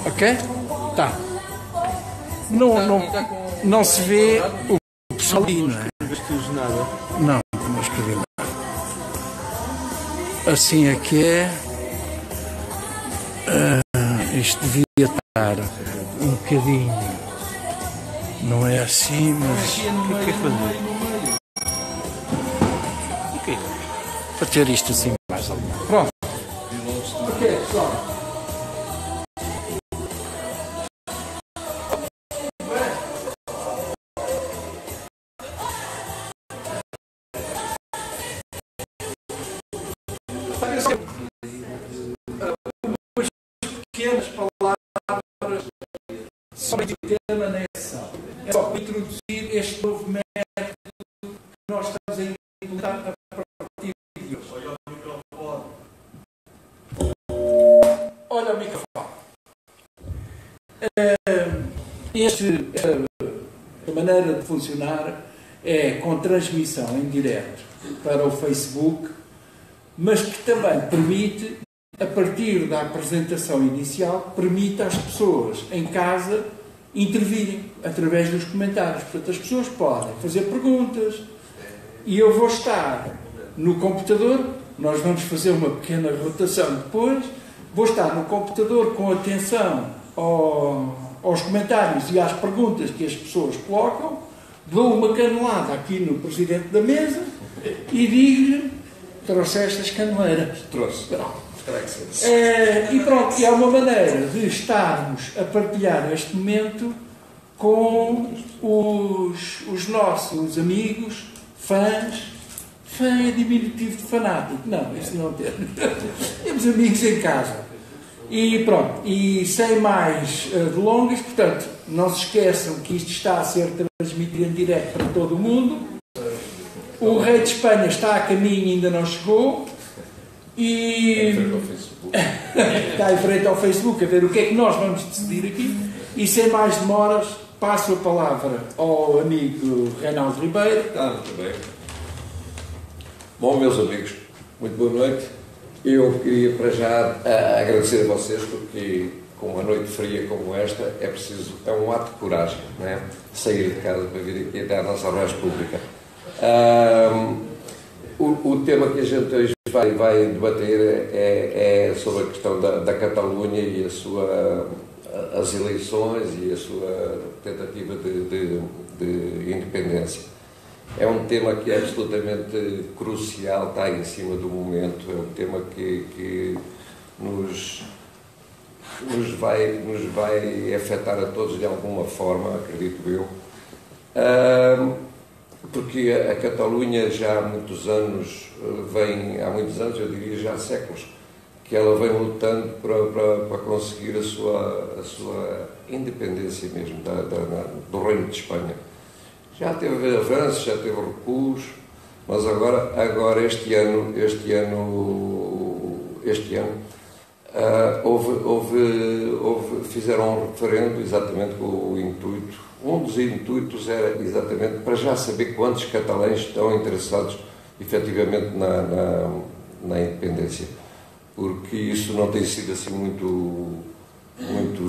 Ok? Tá. Não se vê o pessoal ali, não é? Não escrevi nada. Assim é que é. Isto devia estar um bocadinho. Não é assim, mas. O que é fazer? Ok. Para ter isto assim mais ali. Pronto. Ok, pessoal. Pequenas palavras sobre o tema na ação. É só para introduzir este novo método que nós estamos a implementar a partir de hoje. Olha o microfone. Olha o microfone. A maneira de funcionar é com transmissão em direto para o Facebook, mas que também permite, a partir da apresentação inicial, permite às pessoas em casa intervirem através dos comentários. Portanto, as pessoas podem fazer perguntas e eu vou estar no computador, nós vamos fazer uma pequena rotação depois, vou estar no computador com atenção aos comentários e às perguntas que as pessoas colocam, dou uma canelada aqui no presidente da mesa e digo-lhe: trouxeste as caneleiras. Trouxe. E pronto, e é uma maneira de estarmos a partilhar este momento com os nossos amigos, fãs. Fã é diminutivo de fanático. Não, isso não temos. Temos amigos em casa. E pronto, e sem mais delongas, portanto, não se esqueçam que isto está a ser transmitido em direto para todo o mundo. O rei de Espanha está a caminho, ainda não chegou. E está em frente ao Facebook a ver o que é que nós vamos decidir aqui. E sem mais demoras, passo a palavra ao amigo Reinaldo Ribeiro. Muito bem. Bom, meus amigos, muito boa noite. Eu queria para já agradecer a vocês, porque com uma noite fria como esta é um ato de coragem, não é? Sair de casa para vir aqui até à nossa Rádio Pública. O tema que a gente hoje vai debater é sobre a questão da Catalunha e as eleições e a sua tentativa de independência. É um tema que é absolutamente crucial, está em cima do momento, é um tema que nos vai afetar a todos de alguma forma, acredito eu. Porque a Catalunha já há muitos anos, eu diria já há séculos, que ela vem lutando para conseguir a sua independência mesmo do Reino de Espanha. Já teve avanços, já teve recuos, mas agora este ano fizeram um referendo exatamente com o intuito. Um dos intuitos era exatamente para já saber quantos catalães estão interessados efetivamente na independência, porque isso não tem sido assim muito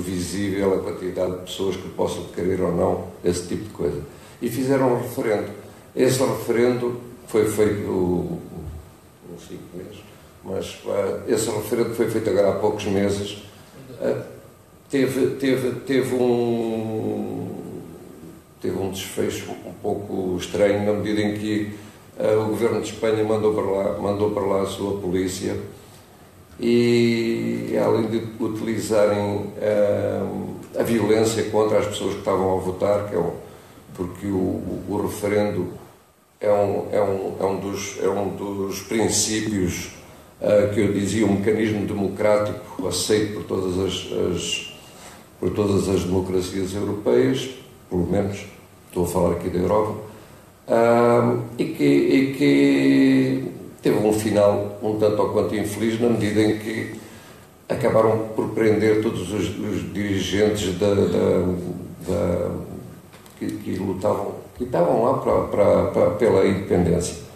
visível, a quantidade de pessoas que possam querer ou não esse tipo de coisa. E fizeram um referendo. Esse referendo foi feito uns 5 meses, mas esse referendo foi feito agora há poucos meses. Teve um desfecho um pouco estranho, na medida em que o governo de Espanha mandou para lá a sua polícia e, além de utilizarem a violência contra as pessoas que estavam a votar, porque o referendo é um dos princípios que eu dizia, um mecanismo democrático aceito por todas as democracias europeias, pelo menos estou a falar aqui da Europa, e que teve um final um tanto ou quanto infeliz, na medida em que acabaram por prender todos os dirigentes que lutavam, que estavam lá pela independência.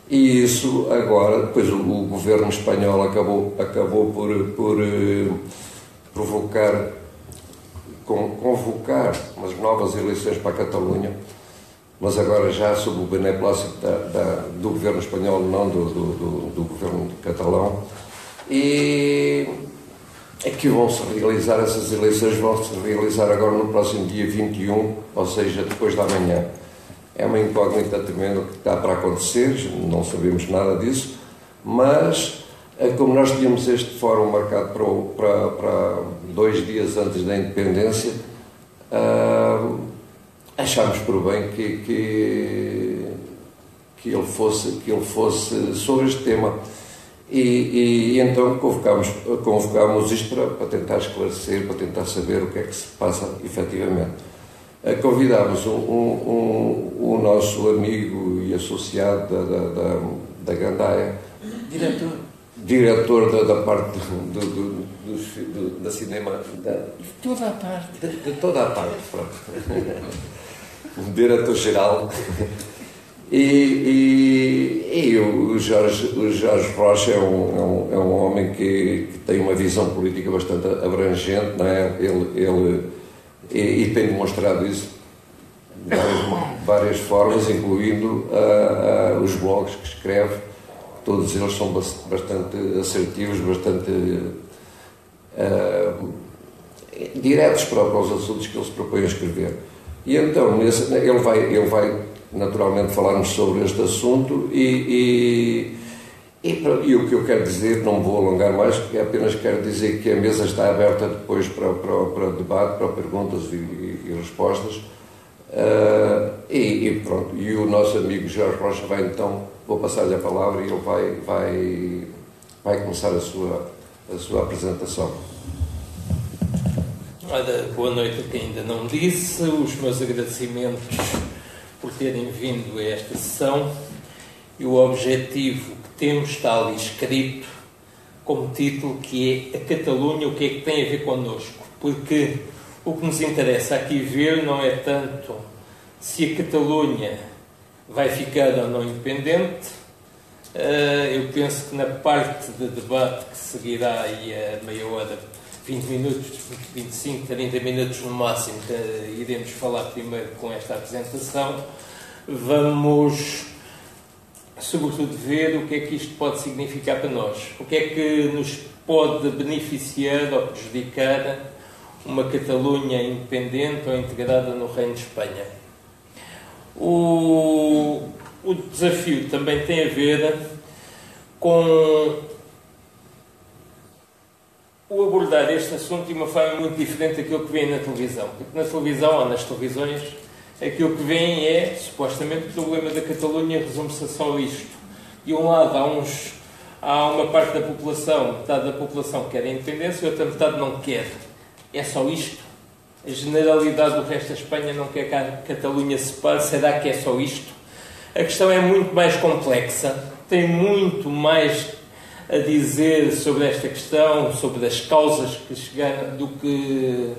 E isso agora, depois o governo espanhol acabou convocar umas novas eleições para a Catalunha, mas agora já sob o beneplácito do governo espanhol, não do governo catalão, e aqui vão-se realizar, essas eleições vão-se realizar agora no próximo dia 21, ou seja, depois da manhã. É uma incógnita tremenda o que está para acontecer, não sabemos nada disso, mas como nós tínhamos este fórum marcado para 2 dias antes da independência, achámos por bem que ele fosse sobre este tema. E então convocámos isto para tentar esclarecer, para tentar saber o que é que se passa efetivamente. Convidámos o nosso amigo e associado da Gandaia, diretor da parte da cinema, de toda a parte. De toda a parte, pronto. Diretor-geral. E o Jorge Rocha é um homem que tem uma visão política bastante abrangente, não é? Ele tem demonstrado isso de várias formas, incluindo os blogs que escreve. Todos eles são bastante assertivos, bastante diretos para os assuntos que ele se propõe a escrever. E então ele vai naturalmente falar-nos sobre este assunto e o que eu quero dizer, não vou alongar mais, apenas quero dizer que a mesa está aberta depois para debate, para perguntas e respostas. E pronto, e o nosso amigo Jorge Rocha vai então, vou passar-lhe a palavra e ele vai começar a sua apresentação. Ora, boa noite a quem ainda não disse, os meus agradecimentos por terem vindo a esta sessão, e o objetivo que temos está ali escrito como título, que é a Catalunha, o que é que tem a ver connosco, porque o que nos interessa aqui ver não é tanto se a Catalunha vai ficar ou não independente. Eu penso que na parte de debate que seguirá aí a meia hora, 20 minutos, 25, 30 minutos no máximo, que iremos falar primeiro com esta apresentação, vamos sobretudo ver o que é que isto pode significar para nós, o que é que nos pode beneficiar ou prejudicar uma Catalunha independente ou integrada no Reino de Espanha. O desafio também tem a ver com o abordar este assunto de uma forma muito diferente daquilo que vem na televisão. Porque na televisão ou nas televisões, aquilo que vem é, supostamente, o problema da Catalunha resume-se a só isto. De um lado, há uma parte da população, metade da população quer a independência e outra metade não quer. É só isto? A generalidade do resto da Espanha não quer que a Catalunha se separe? Será que é só isto? A questão é muito mais complexa, tem muito mais a dizer sobre esta questão, sobre as causas que chegaram, do que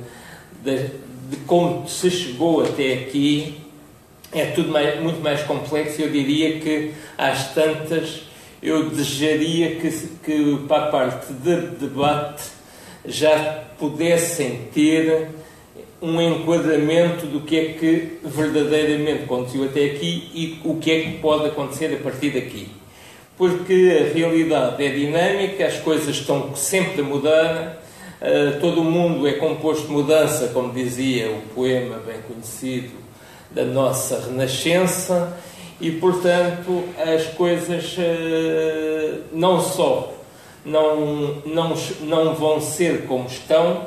de como se chegou até aqui. É tudo muito mais complexo. Eu diria que às tantas eu desejaria que para a parte de debate já pudessem ter um enquadramento do que é que verdadeiramente aconteceu até aqui e o que é que pode acontecer a partir daqui. Porque a realidade é dinâmica, as coisas estão sempre a mudar, todo o mundo é composto de mudança, como dizia o poema bem conhecido da nossa Renascença, e, portanto, as coisas não só não vão ser como estão,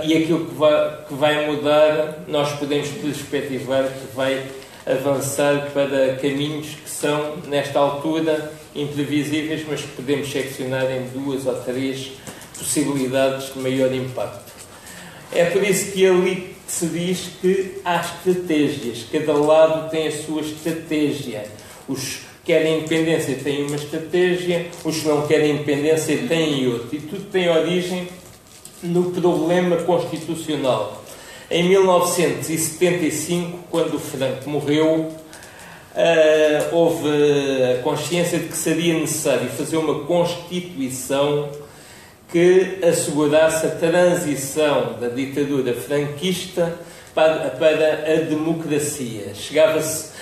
e aquilo que vai mudar, nós podemos perspectivar que vai avançar para caminhos que são, nesta altura, imprevisíveis, mas que podemos seccionar em 2 ou 3 possibilidades de maior impacto. É por isso que ali se diz que há estratégias, cada lado tem a sua estratégia. Os que querem independência têm uma estratégia, os que não querem independência têm outra, e tudo tem origem no problema constitucional. Em 1975, quando o Franco morreu, houve a consciência de que seria necessário fazer uma Constituição que assegurasse a transição da ditadura franquista para a democracia. Chegava-se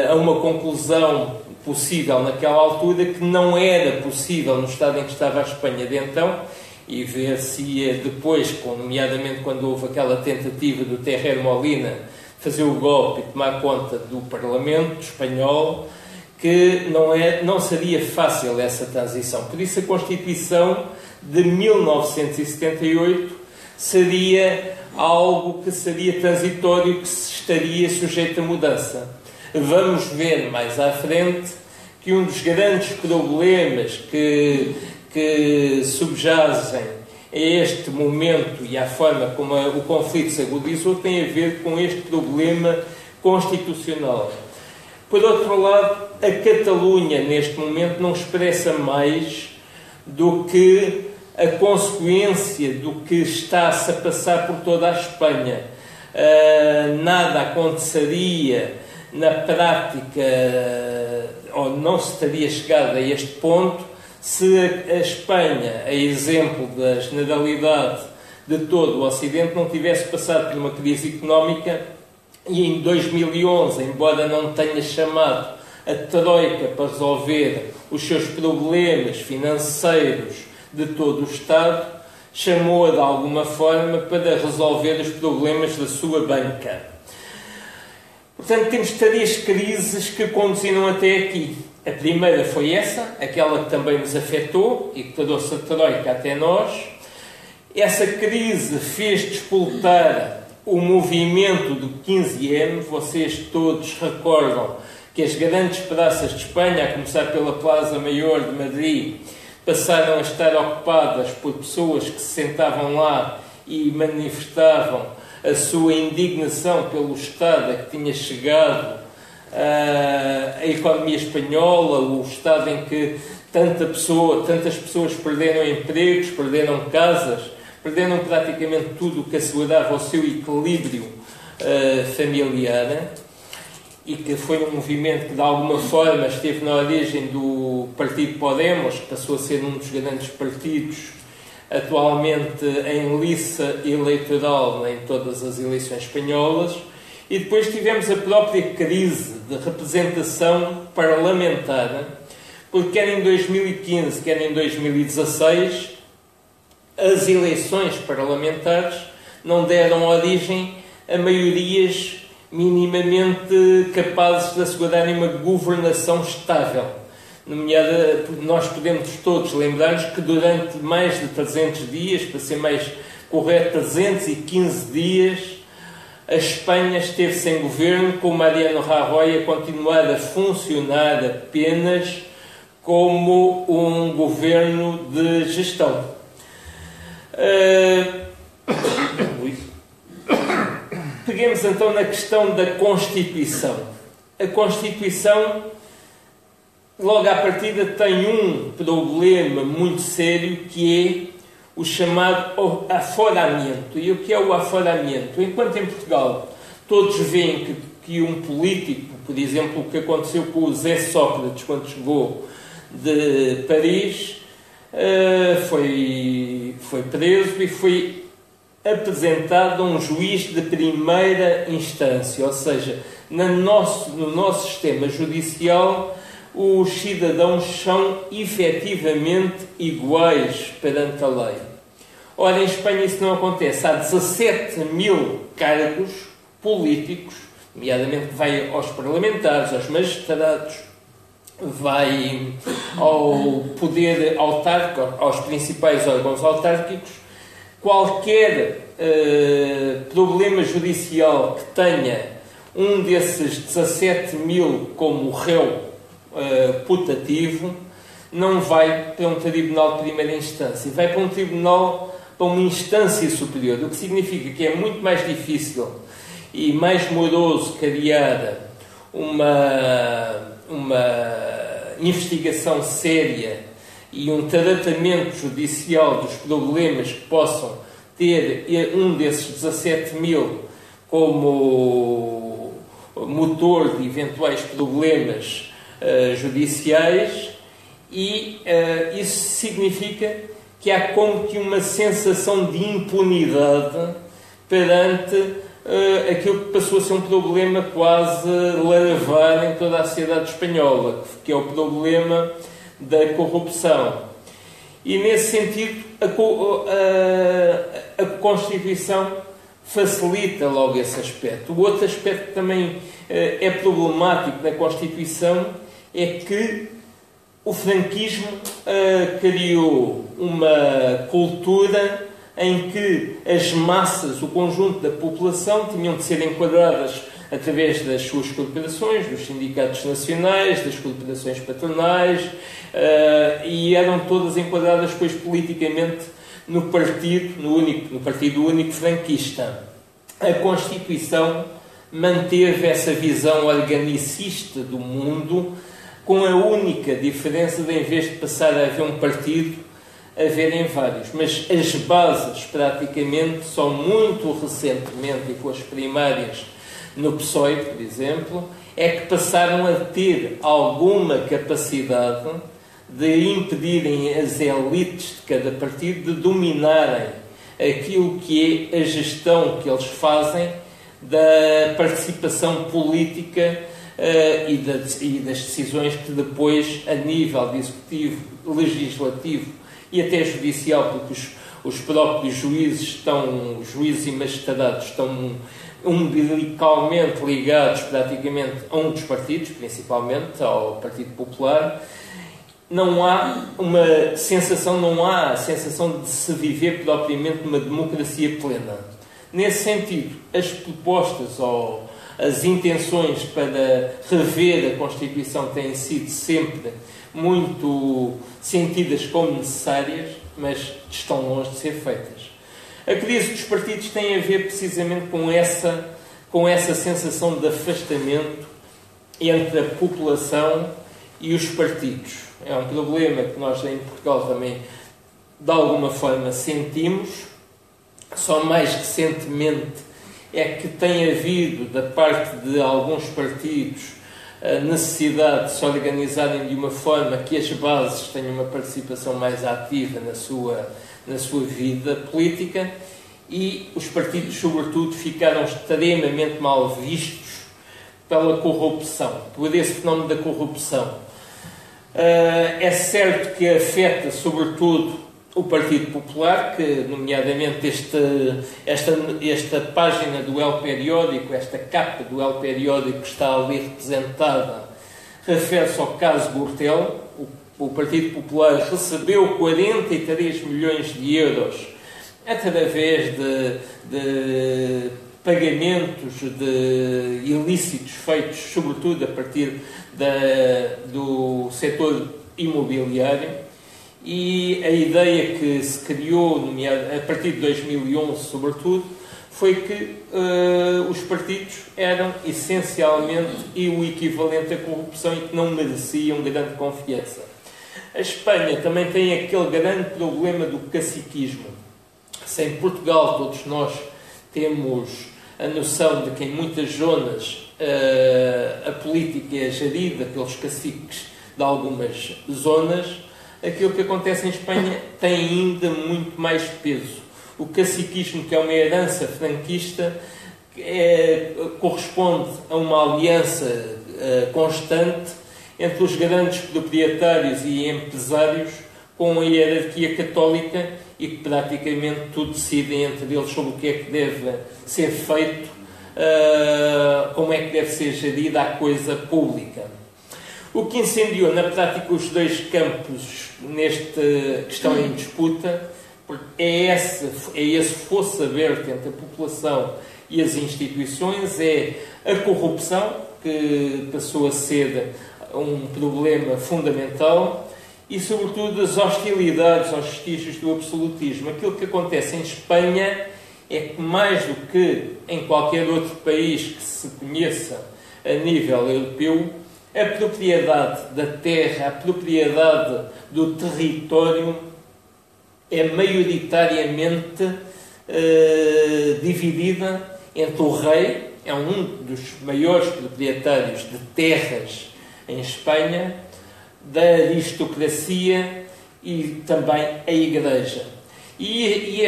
a uma conclusão possível naquela altura que não era possível no estado em que estava a Espanha de então, e ver-se-ia depois, nomeadamente quando houve aquela tentativa do Terrer Molina fazer o golpe e tomar conta do Parlamento espanhol, que não seria fácil essa transição. Por isso a Constituição de 1978 seria algo que seria transitório, que estaria sujeito a mudança. Vamos ver mais à frente que um dos grandes problemas que subjazem a este momento e à forma como o conflito se agudizou tem a ver com este problema constitucional. Por outro lado, a Catalunha, neste momento, não expressa mais do que a consequência do que está-se a passar por toda a Espanha. Nada aconteceria na prática, ou não se teria chegado a este ponto, se a Espanha, a exemplo da generalidade de todo o Ocidente, não tivesse passado por uma crise económica e em 2011, embora não tenha chamado a Troika para resolver os seus problemas financeiros de todo o Estado, chamou-a de alguma forma para resolver os problemas da sua banca. Portanto, temos 3 crises que conduziram até aqui. A primeira foi essa, aquela que também nos afetou e que trouxe a Troika até nós. Essa crise fez despoltar o movimento do 15M. Vocês todos recordam que as grandes praças de Espanha, a começar pela Plaza Maior de Madrid, passaram a estar ocupadas por pessoas que se sentavam lá e manifestavam a sua indignação pelo estado a que tinha chegado a economia espanhola, o estado em que tantas pessoas perderam empregos, perderam casas, perderam praticamente tudo o que assegurava o seu equilíbrio familiar, e que foi um movimento que de alguma forma esteve na origem do partido Podemos, que passou a ser um dos grandes partidos atualmente em liça eleitoral em todas as eleições espanholas. E depois tivemos a própria crise de representação parlamentar, porque quer em 2015, quer em 2016, as eleições parlamentares não deram origem a maiorias minimamente capazes de assegurarem uma governação estável. Nós podemos todos lembrar-nos que durante mais de 300 dias, para ser mais correto, 315 dias, a Espanha esteve sem governo, com Mariano Rajoy a continuar a funcionar apenas como um governo de gestão. Peguemos então na questão da Constituição. A Constituição, logo à partida, tem um problema muito sério, que é o chamado aforamento. E o que é o aforamento? Enquanto em Portugal todos veem que um político, por exemplo, o que aconteceu com o Zé Sócrates quando chegou de Paris, foi preso e foi apresentado a um juiz de primeira instância, ou seja, no nosso sistema judicial os cidadãos são efetivamente iguais perante a lei. Ora, em Espanha isso não acontece. Há 17 mil cargos políticos, nomeadamente vai aos parlamentares, aos magistrados, vai ao poder autárquico, aos principais órgãos autárquicos. Qualquer problema judicial que tenha um desses 17 mil como réu putativo, não vai para um tribunal de primeira instância, vai para um tribunal, para uma instância superior, o que significa que é muito mais difícil e mais moroso criar uma investigação séria e um tratamento judicial dos problemas que possam ter um desses 17 mil como motor de eventuais problemas judiciais, e isso significa que há como que uma sensação de impunidade perante aquilo que passou a ser um problema quase larvar em toda a sociedade espanhola, que é o problema da corrupção. E, nesse sentido, a Constituição facilita logo esse aspecto. O outro aspecto que também é problemático na Constituição é que o franquismo criou uma cultura em que as massas, o conjunto da população, tinham de ser enquadradas através das suas corporações, dos sindicatos nacionais, das corporações patronais, e eram todas enquadradas depois politicamente no Partido Único Franquista. A Constituição manteve essa visão organicista do mundo, com a única diferença de, em vez de passar a haver um partido, haverem vários. Mas as bases, praticamente, só muito recentemente, e com as primárias no PSOE, por exemplo, é que passaram a ter alguma capacidade de impedirem as elites de cada partido de dominarem aquilo que é a gestão que eles fazem da participação política e das decisões que depois, a nível de executivo, legislativo e até judicial, porque os próprios juízes e magistrados estão umbilicalmente ligados praticamente a um dos partidos, principalmente ao Partido Popular, não há a sensação de se viver propriamente uma democracia plena. Nesse sentido, as propostas ou as intenções para rever a Constituição têm sido sempre muito sentidas como necessárias, mas estão longe de ser feitas. A crise dos partidos tem a ver precisamente com essa sensação de afastamento entre a população e os partidos. É um problema que nós em Portugal também, de alguma forma, sentimos. Só mais recentemente é que tem havido, da parte de alguns partidos, a necessidade de se organizarem de uma forma que as bases tenham uma participação mais ativa na sua vida política, e os partidos, sobretudo, ficaram extremamente mal vistos pela corrupção, por esse fenómeno da corrupção. É certo que afeta, sobretudo, o Partido Popular, que, nomeadamente, esta página do El Periódico, esta capa do El Periódico que está ali representada, refere-se ao caso Gürtel. O Partido Popular recebeu 43 milhões de euros através de pagamentos de ilícitos feitos, sobretudo, a partir do setor imobiliário. E a ideia que se criou, a partir de 2011, sobretudo, foi que os partidos eram essencialmente o equivalente à corrupção e que não mereciam grande confiança. A Espanha também tem aquele grande problema do caciquismo. Se em Portugal todos nós temos a noção de que em muitas zonas a política é gerida pelos caciques de algumas zonas, aquilo que acontece em Espanha tem ainda muito mais peso. O caciquismo, que é uma herança franquista, corresponde a uma aliança constante entre os grandes proprietários e empresários com a hierarquia católica, e que praticamente tudo decidem entre eles sobre o que é que deve ser feito, como é que deve ser gerida a coisa pública. O que incendiou na prática os dois campos que estão em disputa é esse fosso aberto entre a população e as instituições, é a corrupção, que passou a ser um problema fundamental, e sobretudo as hostilidades aos vestígios do absolutismo. Aquilo que acontece em Espanha é que, mais do que em qualquer outro país que se conheça a nível europeu, a propriedade da terra, a propriedade do território é maioritariamente dividida entre o rei, é um dos maiores proprietários de terras em Espanha, da aristocracia e também a Igreja. E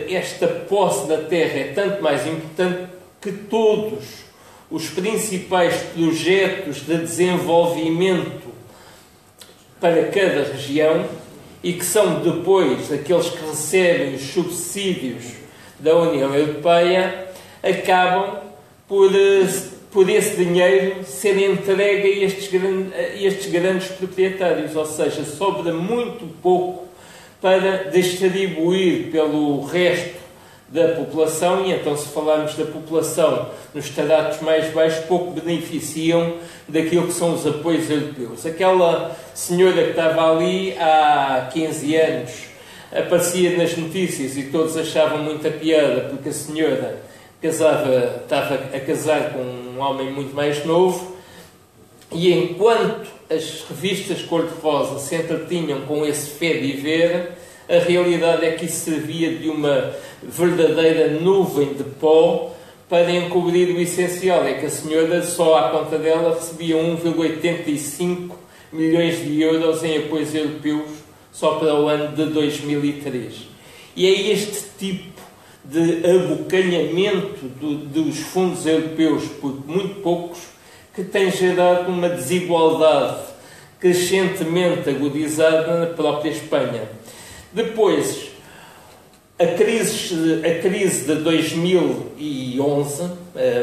esta posse da terra é tanto mais importante que todos os principais projetos de desenvolvimento para cada região, e que são depois aqueles que recebem os subsídios da União Europeia, acabam por esse dinheiro ser entregue a estes grandes proprietários, ou seja, sobra muito pouco para distribuir pelo resto da população, e então, se falarmos da população nos estratos mais baixos, pouco beneficiam daquilo que são os apoios europeus. Aquela senhora que estava ali há 15 anos aparecia nas notícias e todos achavam muita piada porque a senhora estava a casar com um homem muito mais novo, e enquanto as revistas cor-de-rosa se entretinham com esse fait divers, a realidade é que isso servia de uma verdadeira nuvem de pó para encobrir o essencial. É que a senhora, só à conta dela, recebia 1,85 milhões de euros em apoios europeus só para o ano de 2003. E é este tipo de abocanhamento dos fundos europeus por muito poucos que tem gerado uma desigualdade crescentemente agudizada na própria Espanha. Depois, a crise de 2011,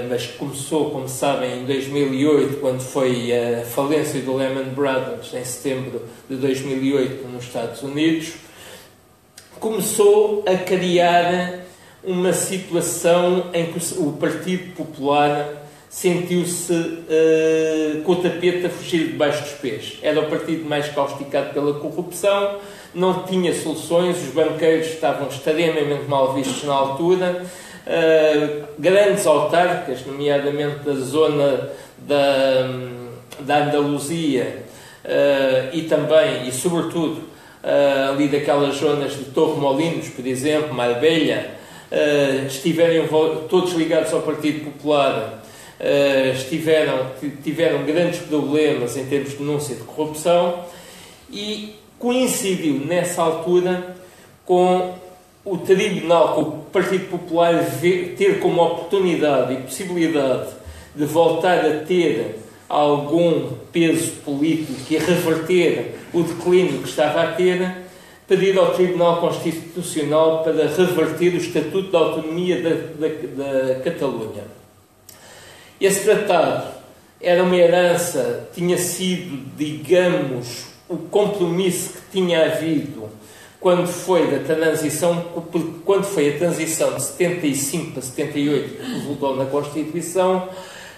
mas começou, como sabem, em 2008, quando foi a falência do Lehman Brothers, em setembro de 2008, nos Estados Unidos, começou a criar uma situação em que o Partido Popular sentiu-se com o tapete a fugir debaixo dos pés. Era o partido mais causticado pela corrupção, não tinha soluções, os banqueiros estavam extremamente mal vistos na altura, grandes autarcas, nomeadamente da zona da Andaluzia e também, e sobretudo, ali daquelas zonas de Torremolinos, por exemplo, Marbella, estiveram todos ligados ao Partido Popular, tiveram grandes problemas em termos de denúncia de corrupção, e coincidiu nessa altura com o tribunal, com o Partido Popular ter como oportunidade e possibilidade de voltar a ter algum peso político e reverter o declínio que estava a ter, pedir ao Tribunal Constitucional para reverter o Estatuto de Autonomia da Catalunha. Esse tratado era uma herança, tinha sido, digamos, o compromisso que tinha havido quando foi a transição de 75 para 78, que resultou na Constituição.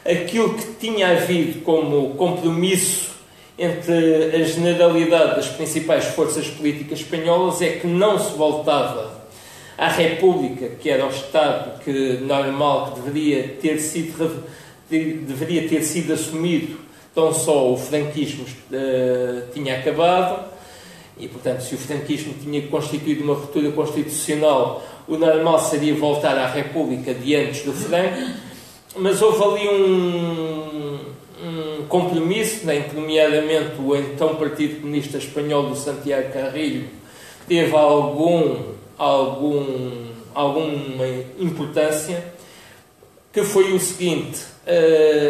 Aquilo que tinha havido como compromisso entre a generalidade das principais forças políticas espanholas é que não se voltava à República, que era o Estado normal que deveria ter sido assumido tão só o franquismo tinha acabado, e, portanto, se o franquismo tinha constituído uma ruptura constitucional, o normal seria voltar à República de antes do Franco, mas houve ali um compromisso, em que, nomeadamente, o então Partido Comunista Espanhol do Santiago Carrillo teve alguma importância, que foi o seguinte: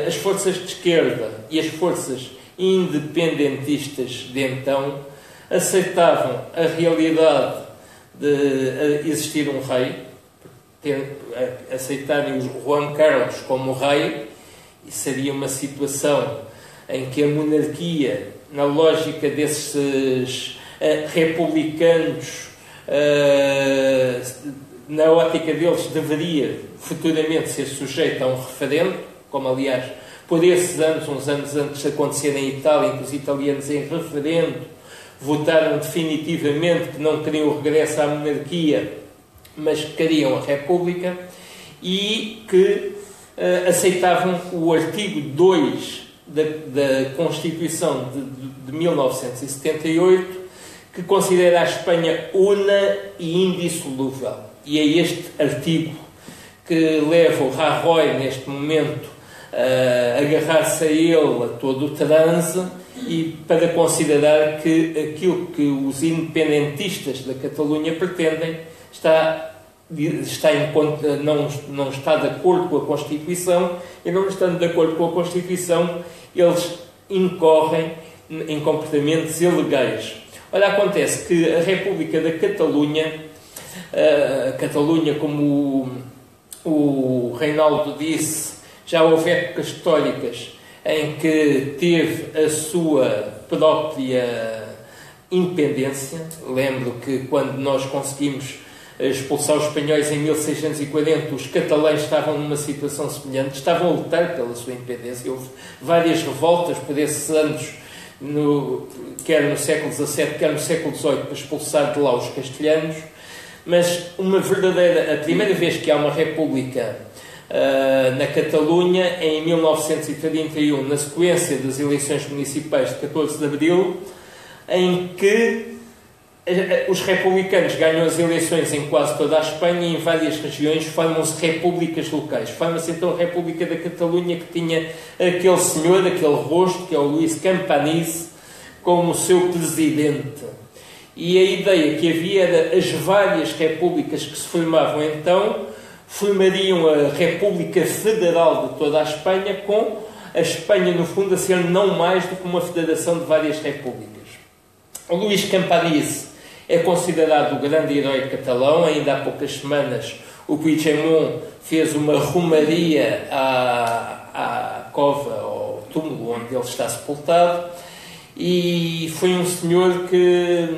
as forças de esquerda e as forças independentistas de então aceitavam a realidade de existir um rei, aceitarem o Juan Carlos como rei, e seria uma situação em que a monarquia, na lógica desses republicanos, na ótica deles, deveria futuramente ser sujeita a um referendo, como aliás por esses anos, uns anos antes de acontecer em Itália, em que os italianos em referendo votaram definitivamente que não queriam o regresso à monarquia, mas que queriam a República, e que aceitavam o artigo 2 da Constituição de 1978, que considera a Espanha una e indissolúvel. E é este artigo que leva o Rajoy, neste momento, a agarrar-se a ele a todo o transe e para considerar que aquilo que os independentistas da Catalunha pretendem não está de acordo com a Constituição, e não estando de acordo com a Constituição, eles incorrem em comportamentos ilegais. Olha, acontece que a República da Catalunha, como o Reinaldo disse, já houve épocas históricas em que teve a sua própria independência. Lembro que quando nós conseguimos expulsar os espanhóis em 1640, os catalães estavam numa situação semelhante, estavam a lutar pela sua independência. Houve várias revoltas por esses anos, quer no século XVII, quer no século XVIII, para expulsar de lá os castelhanos. Mas a primeira vez que há uma república na Catalunha, em 1931, na sequência das eleições municipais de 14 de Abril, em que os republicanos ganham as eleições em quase toda a Espanha e em várias regiões formam-se repúblicas locais. Forma-se então a República da Catalunha, que tinha aquele senhor, aquele rosto, que é o Luís Companys, como seu presidente. E a ideia que havia era as várias repúblicas que se formavam então formariam a República Federal de toda a Espanha, com a Espanha, no fundo, a ser não mais do que uma federação de várias repúblicas. O Luís Companys é considerado o grande herói catalão. Ainda há poucas semanas o Puigdemont fez uma romaria à cova, ao túmulo onde ele está sepultado, e foi um senhor que,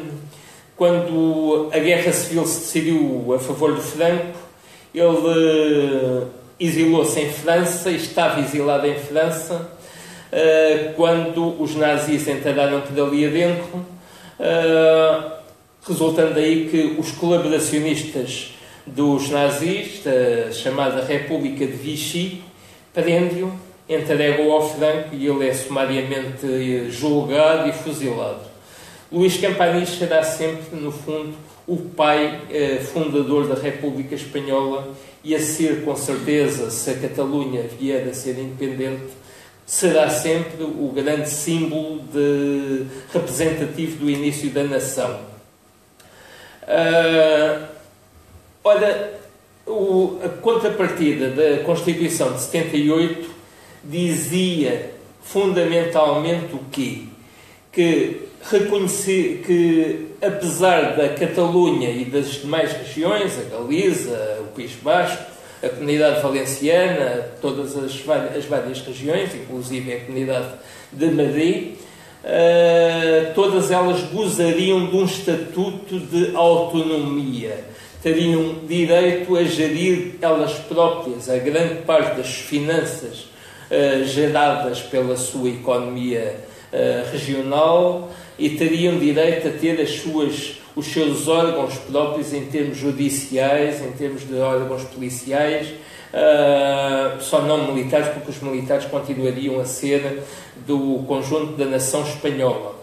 quando a Guerra Civil se decidiu a favor do Franco, ele exilou-se em França e estava exilado em França quando os nazis entraram por ali adentro, resultando daí que os colaboracionistas dos nazis, da chamada República de Vichy, prendem-o, entregam-o ao Franco e ele é sumariamente julgado e fuzilado. Luís Companys será sempre, no fundo, o pai fundador da República Espanhola, e a ser, com certeza, se a Catalunha vier a ser independente, será sempre o grande símbolo representativo do início da nação. Ora, a contrapartida da Constituição de 78 dizia fundamentalmente o quê? Que reconhecer que, apesar da Catalunha e das demais regiões, a Galiza, o País Basco, a Comunidade Valenciana, todas as várias regiões, inclusive a Comunidade de Madrid, todas elas gozariam de um estatuto de autonomia, teriam direito a gerir elas próprias a grande parte das finanças geradas pela sua economia regional, e teriam direito a ter os seus órgãos próprios em termos judiciais, em termos de órgãos policiais, só não militares, porque os militares continuariam a ser do conjunto da nação espanhola.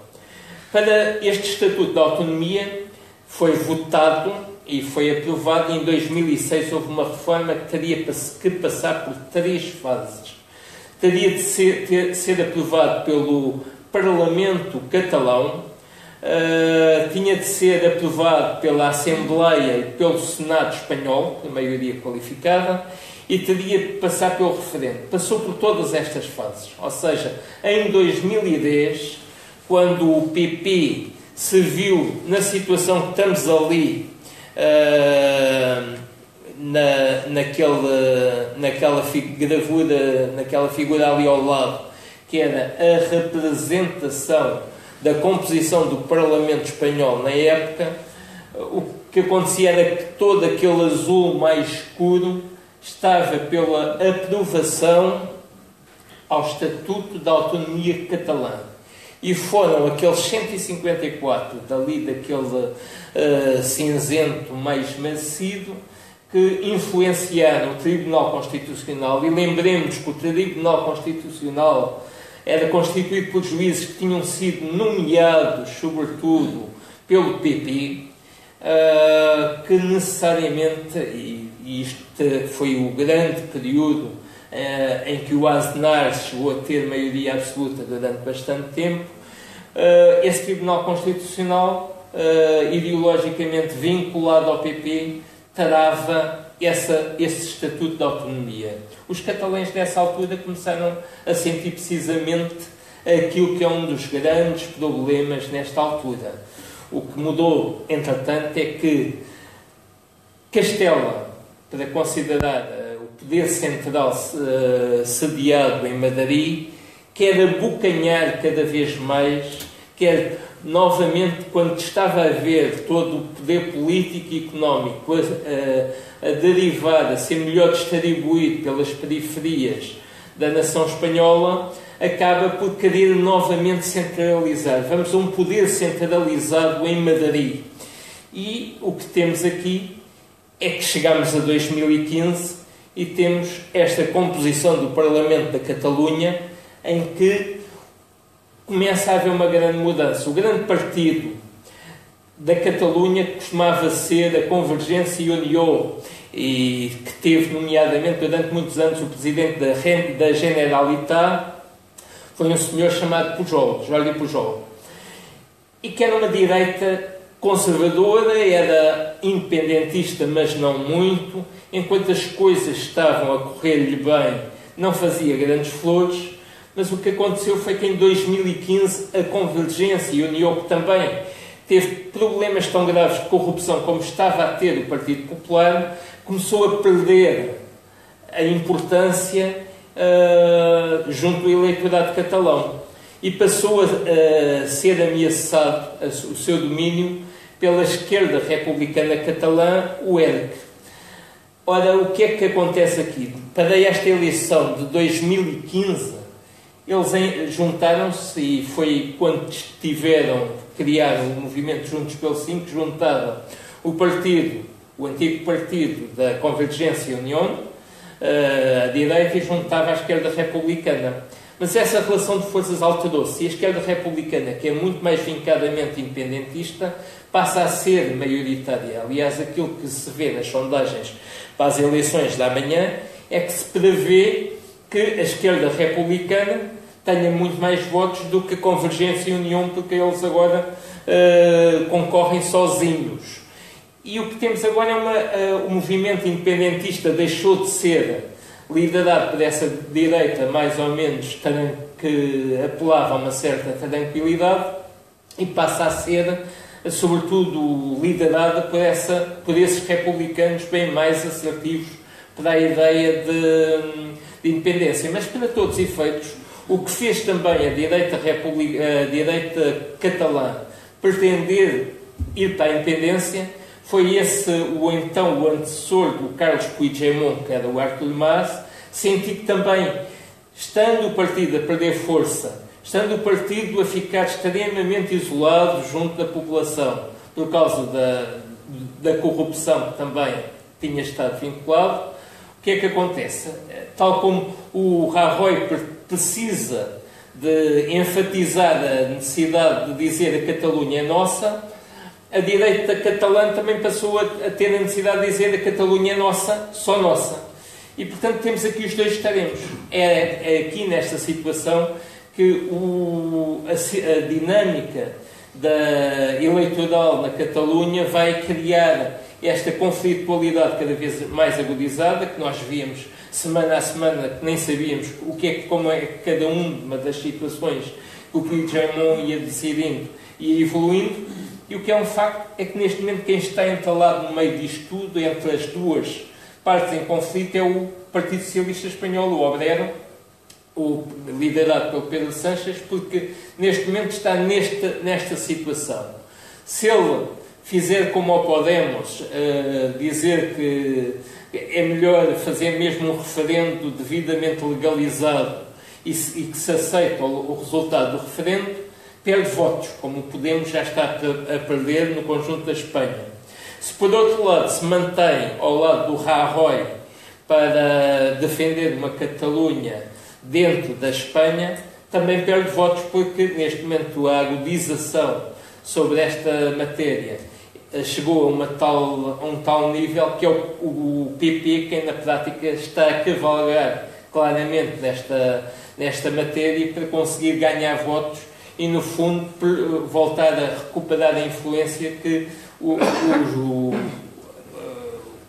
Para este Estatuto de Autonomia foi votado e foi aprovado em 2006. Houve uma reforma que teria que passar por 3 fases. Teria de ser aprovado pelo Parlamento catalão, tinha de ser aprovado pela Assembleia e pelo Senado espanhol, a maioria qualificada, e teria de passar pelo referendo. Passou por todas estas fases. Ou seja, em 2010, quando o PP se viu na situação que estamos ali, naquela figura ali ao lado, que era a representação da composição do Parlamento espanhol na época, o que acontecia era que todo aquele azul mais escuro estava pela aprovação ao Estatuto da Autonomia Catalã. E foram aqueles 154 daquele cinzento mais macio, que influenciaram o Tribunal Constitucional. E lembremos que o Tribunal Constitucional era constituído por juízes que tinham sido nomeados, sobretudo, pelo PP, que necessariamente, e isto foi o grande período em que o Aznar chegou a ter maioria absoluta durante bastante tempo, esse Tribunal Constitucional, ideologicamente vinculado ao PP, trava esse estatuto de autonomia. Os catalães, nessa altura, começaram a sentir precisamente aquilo que é um dos grandes problemas nesta altura. O que mudou, entretanto, é que Castela, para considerar o poder central sediado em Madrid, quer abocanhar cada vez mais, quer novamente, quando estava a ver todo o poder político e económico a derivar, a ser melhor distribuído pelas periferias da nação espanhola, acaba por querer novamente centralizar. Vamos a um poder centralizado em Madrid. E o que temos aqui é que chegamos a 2015 e temos esta composição do Parlamento da Catalunha, em que começa a haver uma grande mudança. O grande partido da Catalunha costumava ser a Convergência e Unió, e que teve, nomeadamente, durante muitos anos, o presidente da Generalitat, foi um senhor chamado Pujol, Jordi Pujol, e que era uma direita conservadora, era independentista, mas não muito. Enquanto as coisas estavam a correr-lhe bem, não fazia grandes flores, mas o que aconteceu foi que em 2015 a Convergência e a Unió, que também teve problemas tão graves de corrupção como estava a ter o Partido Popular, começou a perder a importância junto do eleitorado catalão e passou a ser ameaçado o seu domínio pela esquerda republicana catalã, o ERC. Ora, o que é que acontece aqui? Para esta eleição de 2015, eles juntaram-se, e foi quando criaram o movimento Juntos pelo Sim, que juntaram o antigo partido da Convergência e União, a direita, e juntava a esquerda republicana. Mas essa relação de forças alterou-se, e a esquerda republicana, que é muito mais vincadamente independentista, passa a ser maioritária. Aliás, aquilo que se vê nas sondagens para as eleições da manhã é que se prevê que a esquerda republicana tenha muito mais votos do que a Convergência e União, porque eles agora concorrem sozinhos. E o que temos agora é o movimento independentista deixou de ser liderado por essa direita mais ou menos que apelava a uma certa tranquilidade e passa a ser, sobretudo, liderada por esses republicanos bem mais assertivos para a ideia de independência. Mas, para todos os efeitos, o que fez também a direita catalã pretender ir para a independência foi o antecessor do Carles Puigdemont, que era o Artur Mas, sentir que também, estando o partido a perder força, estando o partido a ficar extremamente isolado junto da população, por causa da corrupção que também tinha estado vinculado, o que é que acontece? Tal como o Rajoy precisa de enfatizar a necessidade de dizer a Catalunha é nossa, a direita catalã também passou a ter a necessidade de dizer a Catalunha é nossa, só nossa. E, portanto, temos aqui os dois extremos. É aqui nesta situação que a dinâmica eleitoral na Catalunha vai criar esta conflitualidade cada vez mais agudizada, que nós víamos semana a semana, que nem sabíamos como é que cada uma das situações que o Puigdemont ia decidindo e evoluindo. E o que é um facto é que, neste momento, quem está entalado no meio disto tudo, entre as duas partes em conflito, é o Partido Socialista Espanhol, o Obrero, liderado pelo Pedro Sánchez, porque neste momento está nesta situação. Se ele fizer como o Podemos, dizer que é melhor fazer mesmo um referendo devidamente legalizado e que se aceita o resultado do referendo, perde votos, como o Podemos já está a perder no conjunto da Espanha. Se, por outro lado, se mantém ao lado do Rajoy para defender uma Catalunha dentro da Espanha, também perde votos, porque neste momento a agudização sobre esta matéria chegou a um tal nível que é o PP quem na prática está a cavalgar claramente nesta matéria para conseguir ganhar votos e, no fundo, voltar a recuperar a influência que o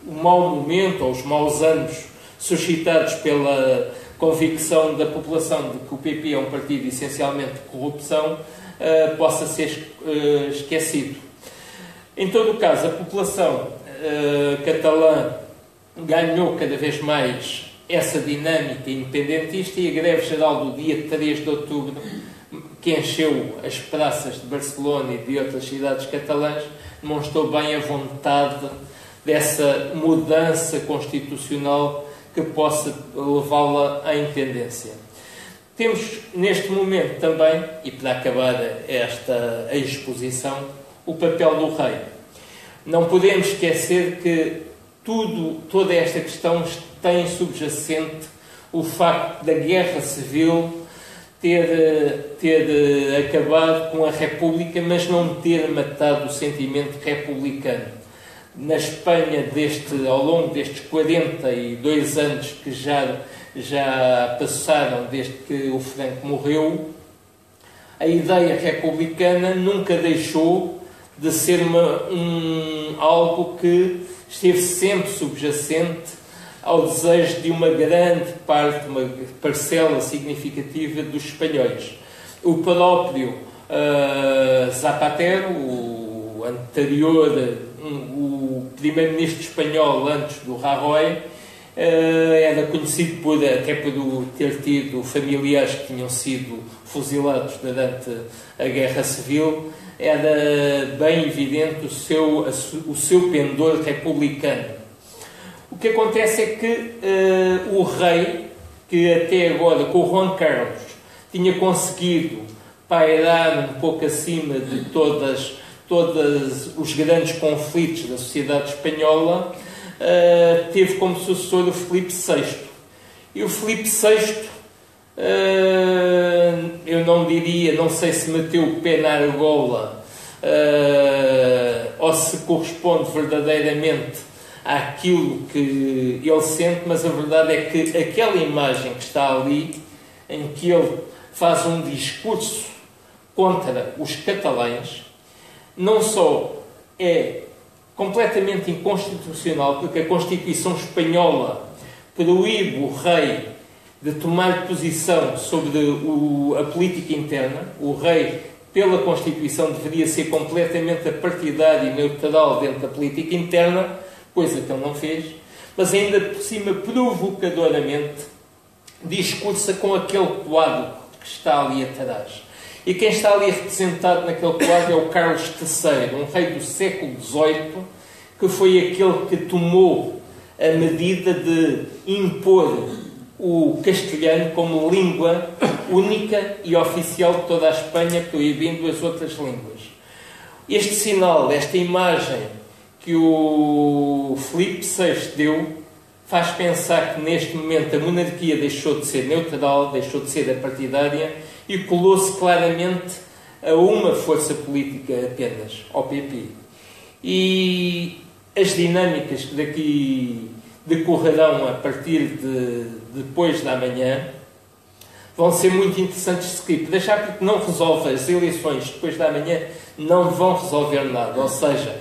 mau momento, ou os maus anos suscitados pela convicção da população de que o PP é um partido essencialmente de corrupção, possa ser esquecido. Em todo o caso, a população catalã ganhou cada vez mais essa dinâmica independentista, e a greve geral do dia 3 de outubro, que encheu as praças de Barcelona e de outras cidades catalãs, demonstrou bem a vontade dessa mudança constitucional que possa levá-la à independência. Temos neste momento também, e para acabar esta exposição, o papel do rei. Não podemos esquecer que toda esta questão tem subjacente o facto da guerra civil ter acabado com a República, mas não ter matado o sentimento republicano. Na Espanha, ao longo destes 42 anos que já passaram desde que o Franco morreu, a ideia republicana nunca deixou de ser algo que esteve sempre subjacente ao desejo de uma grande parte, uma parcela significativa dos espanhóis. O próprio Zapatero, o anterior, o primeiro-ministro espanhol antes do Rajoy, era conhecido até por ter tido familiares que tinham sido fuzilados durante a Guerra Civil. Era bem evidente o seu pendor republicano. O que acontece é que o rei, que até agora, com o Juan Carlos, tinha conseguido pairar um pouco acima de todos os grandes conflitos da sociedade espanhola, teve como sucessor o Filipe VI. E o Filipe VI, eu não sei se meteu o pé na argola ou se corresponde verdadeiramente àquilo que ele sente, mas a verdade é que aquela imagem que está ali, em que ele faz um discurso contra os catalães, não só é completamente inconstitucional, porque a Constituição espanhola proíbe o rei de tomar posição sobre a política interna. O rei, pela Constituição, deveria ser completamente apartidário e neutral dentro da política interna, coisa que ele não fez, mas ainda por cima, provocadoramente, discursa com aquele quadro que está ali atrás. E quem está ali representado naquele quadro é o Carlos III, um rei do século XVIII, que foi aquele que tomou a medida de impor o castelhano como língua única e oficial de toda a Espanha, proibindo as outras línguas. Este sinal, esta imagem que o Filipe VI deu, faz pensar que neste momento a monarquia deixou de ser neutral, deixou de ser partidária e colou-se claramente a uma força política apenas, ao PP. E as dinâmicas que daqui decorrerão a partir de depois da manhã vão ser muito interessantes de seguir. Deixar, porque não resolve as eleições depois da manhã, não vão resolver nada. Ou seja,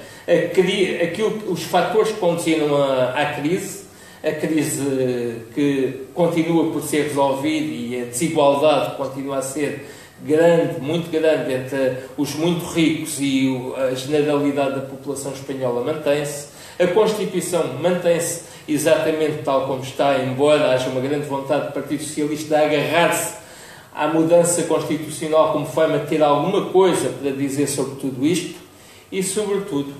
os fatores que conduziram à crise, a crise que continua por ser resolvida e a desigualdade continua a ser grande, muito grande, entre os muito ricos e a generalidade da população espanhola mantém-se. A Constituição mantém-se exatamente tal como está, embora haja uma grande vontade do Partido Socialista de agarrar-se à mudança constitucional como forma de ter alguma coisa para dizer sobre tudo isto. E, sobretudo,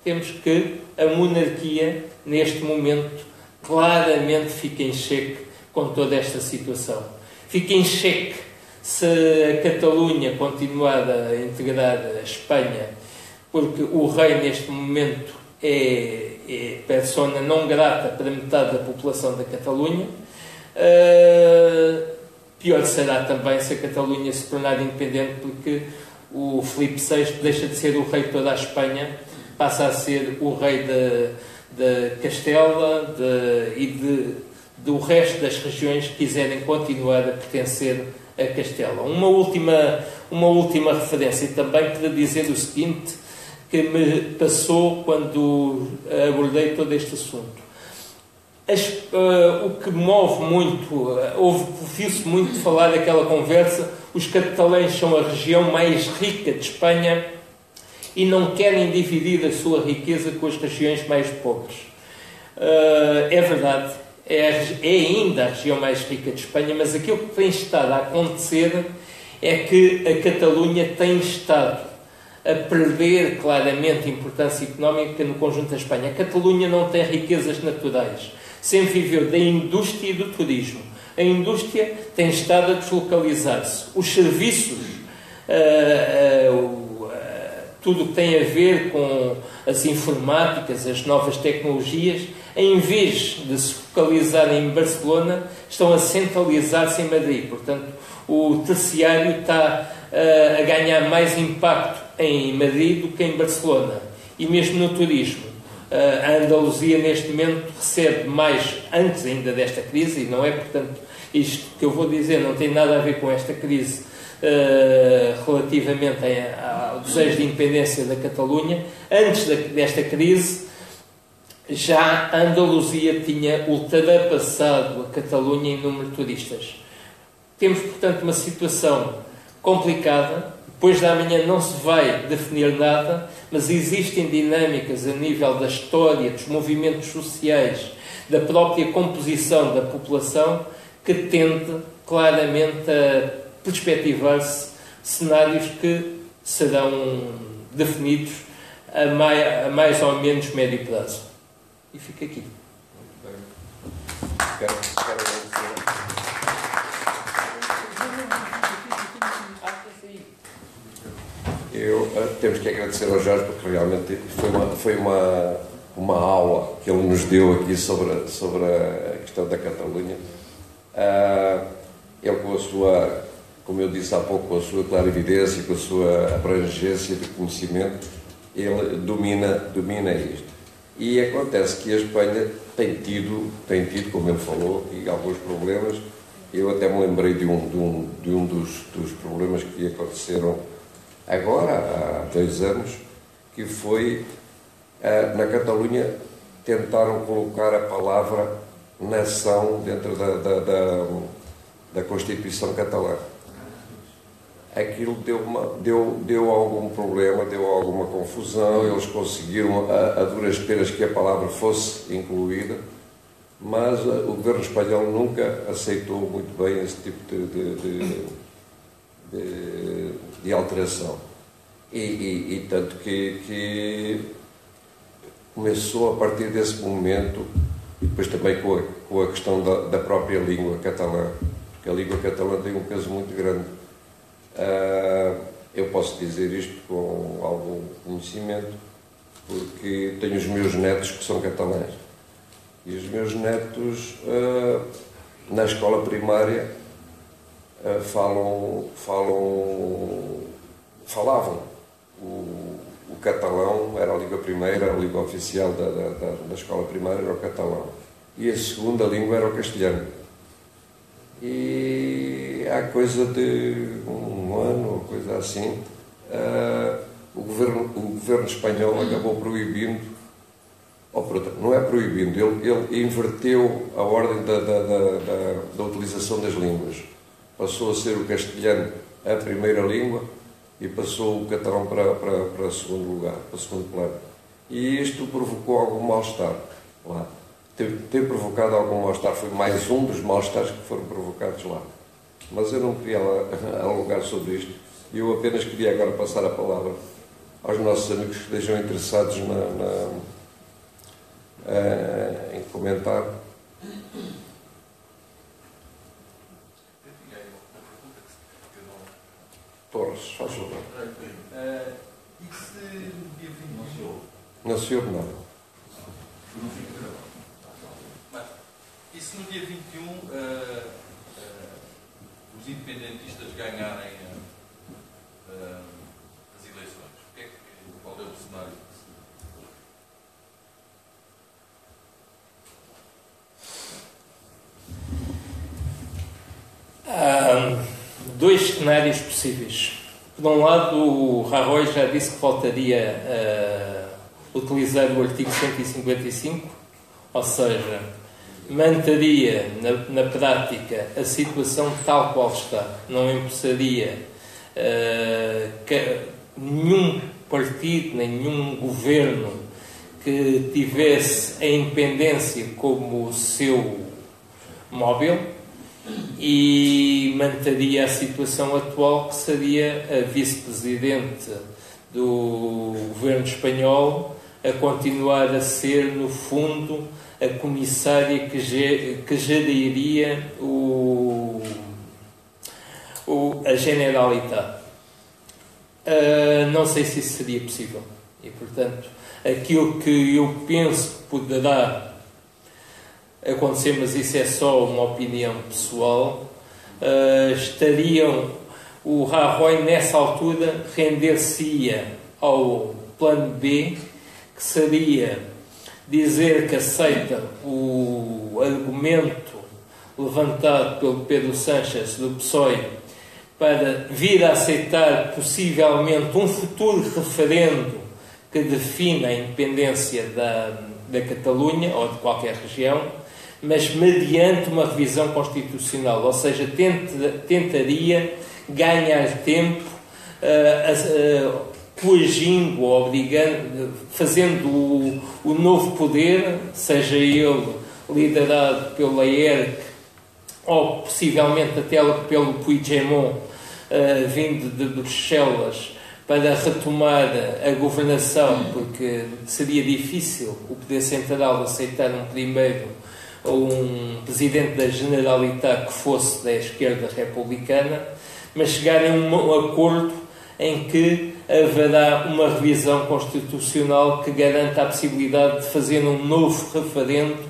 temos que a monarquia, neste momento, claramente fica em xeque com toda esta situação. Fica em xeque se a Catalunha continuar a integrar a Espanha, porque o rei, neste momento, é persona não grata para metade da população da Catalunha. Pior será também se a Catalunha se tornar independente, porque o Filipe VI deixa de ser o rei de toda a Espanha, passa a ser o rei de Castela e do resto das regiões que quiserem continuar a pertencer a Castela. Uma última referência também para dizer o seguinte, que me passou quando abordei todo este assunto. O que move muito, ouviu-se muito falar daquela conversa, os catalães são a região mais rica de Espanha e não querem dividir a sua riqueza com as regiões mais pobres. É verdade, é ainda a região mais rica de Espanha, mas aquilo que tem estado a acontecer é que a Catalunha tem estado a perder claramente importância económica no conjunto da Espanha. A Catalunha não tem riquezas naturais, sempre viveu da indústria e do turismo. A indústria tem estado a deslocalizar-se. Os serviços, tudo o que tem a ver com as informáticas, as novas tecnologias, em vez de se focalizar em Barcelona, estão a centralizar-se em Madrid. Portanto, o terciário está a ganhar mais impacto em Madrid do que em Barcelona. E mesmo no turismo. A Andaluzia, neste momento, recebe mais, antes ainda desta crise, e não é, portanto, isto que eu vou dizer não tem nada a ver com esta crise relativamente ao desejo de independência da Catalunha. Antes desta crise, já a Andaluzia tinha ultrapassado a Catalunha em número de turistas. Temos, portanto, uma situação complicada. Depois da manhã não se vai definir nada, mas existem dinâmicas a nível da história, dos movimentos sociais, da própria composição da população, que tende claramente a perspectivar-se cenários que serão definidos a mais ou menos médio prazo. E fica aqui. Quero agradecer. Temos que agradecer ao Jorge, porque realmente foi uma aula que ele nos deu aqui sobre a questão da Catalunha. Ele, com a sua, como eu disse há pouco, com a sua clarividência, com a sua abrangência de conhecimento, ele domina isto. E acontece que a Espanha tem tido, como ele falou, e alguns problemas. Eu até me lembrei de um dos problemas que aconteceram agora, há 2 anos, que foi, na Catalunha, tentaram colocar a palavra nação dentro da Constituição catalã. Aquilo deu algum problema, deu alguma confusão, eles conseguiram a duras penas que a palavra fosse incluída, mas o governo espanhol nunca aceitou muito bem esse tipo de alteração. E tanto que começou a partir desse momento, e depois também com a questão da própria língua catalã, porque a língua catalã tem um peso muito grande. Eu posso dizer isto com algum conhecimento, porque tenho os meus netos que são catalães. E os meus netos, na escola primária, falavam. O catalão era a língua primeira, a língua oficial da escola primária era o catalão. E a segunda língua era o castelhano. E há coisa de um ano, ou coisa assim, o governo espanhol acabou proibindo, não é proibindo, ele inverteu a ordem da utilização das línguas. Passou a ser o castelhano a primeira língua e passou o catalão para segundo lugar, para segundo plano. E isto provocou algum mal-estar lá. Tem provocado algum mal-estar, foi mais um dos mal-estares que foram provocados lá. Mas eu não queria alugar sobre isto. Eu apenas queria agora passar a palavra aos nossos amigos que estejam interessados em comentar. Torres, faz favor. E se no dia 21... Não se ouve nada. E se no dia 21 os independentistas ganharem as eleições? Qual é o cenário? dois cenários possíveis. Por um lado, o Rajoy já disse que faltaria utilizar o artigo 155, ou seja, manteria na prática a situação tal qual está. Não impulsaria nenhum partido, nenhum governo que tivesse a independência como seu móvel, e manteria a situação atual, que seria a vice-presidente do governo espanhol a continuar a ser, no fundo, a comissária que geriria a Generalitat. Não sei se isso seria possível. E, portanto, aquilo que eu penso que poderá acontecer, mas isso é só uma opinião pessoal, o Rajoy nessa altura render-se-ia ao plano B, que seria dizer que aceita o argumento levantado pelo Pedro Sánchez do PSOE para vir a aceitar possivelmente um futuro referendo que defina a independência da Catalunha ou de qualquer região, mas mediante uma revisão constitucional, ou seja, tentaria ganhar tempo coagindo ou obrigando, fazendo o novo poder, seja ele liderado pela ERC ou possivelmente até pelo Puigdemont, vindo de Bruxelas, para retomar a governação, porque seria difícil o poder central aceitar um primeiro ou um presidente da Generalitat que fosse da esquerda republicana, mas chegarem a um acordo em que haverá uma revisão constitucional que garanta a possibilidade de fazer um novo referendo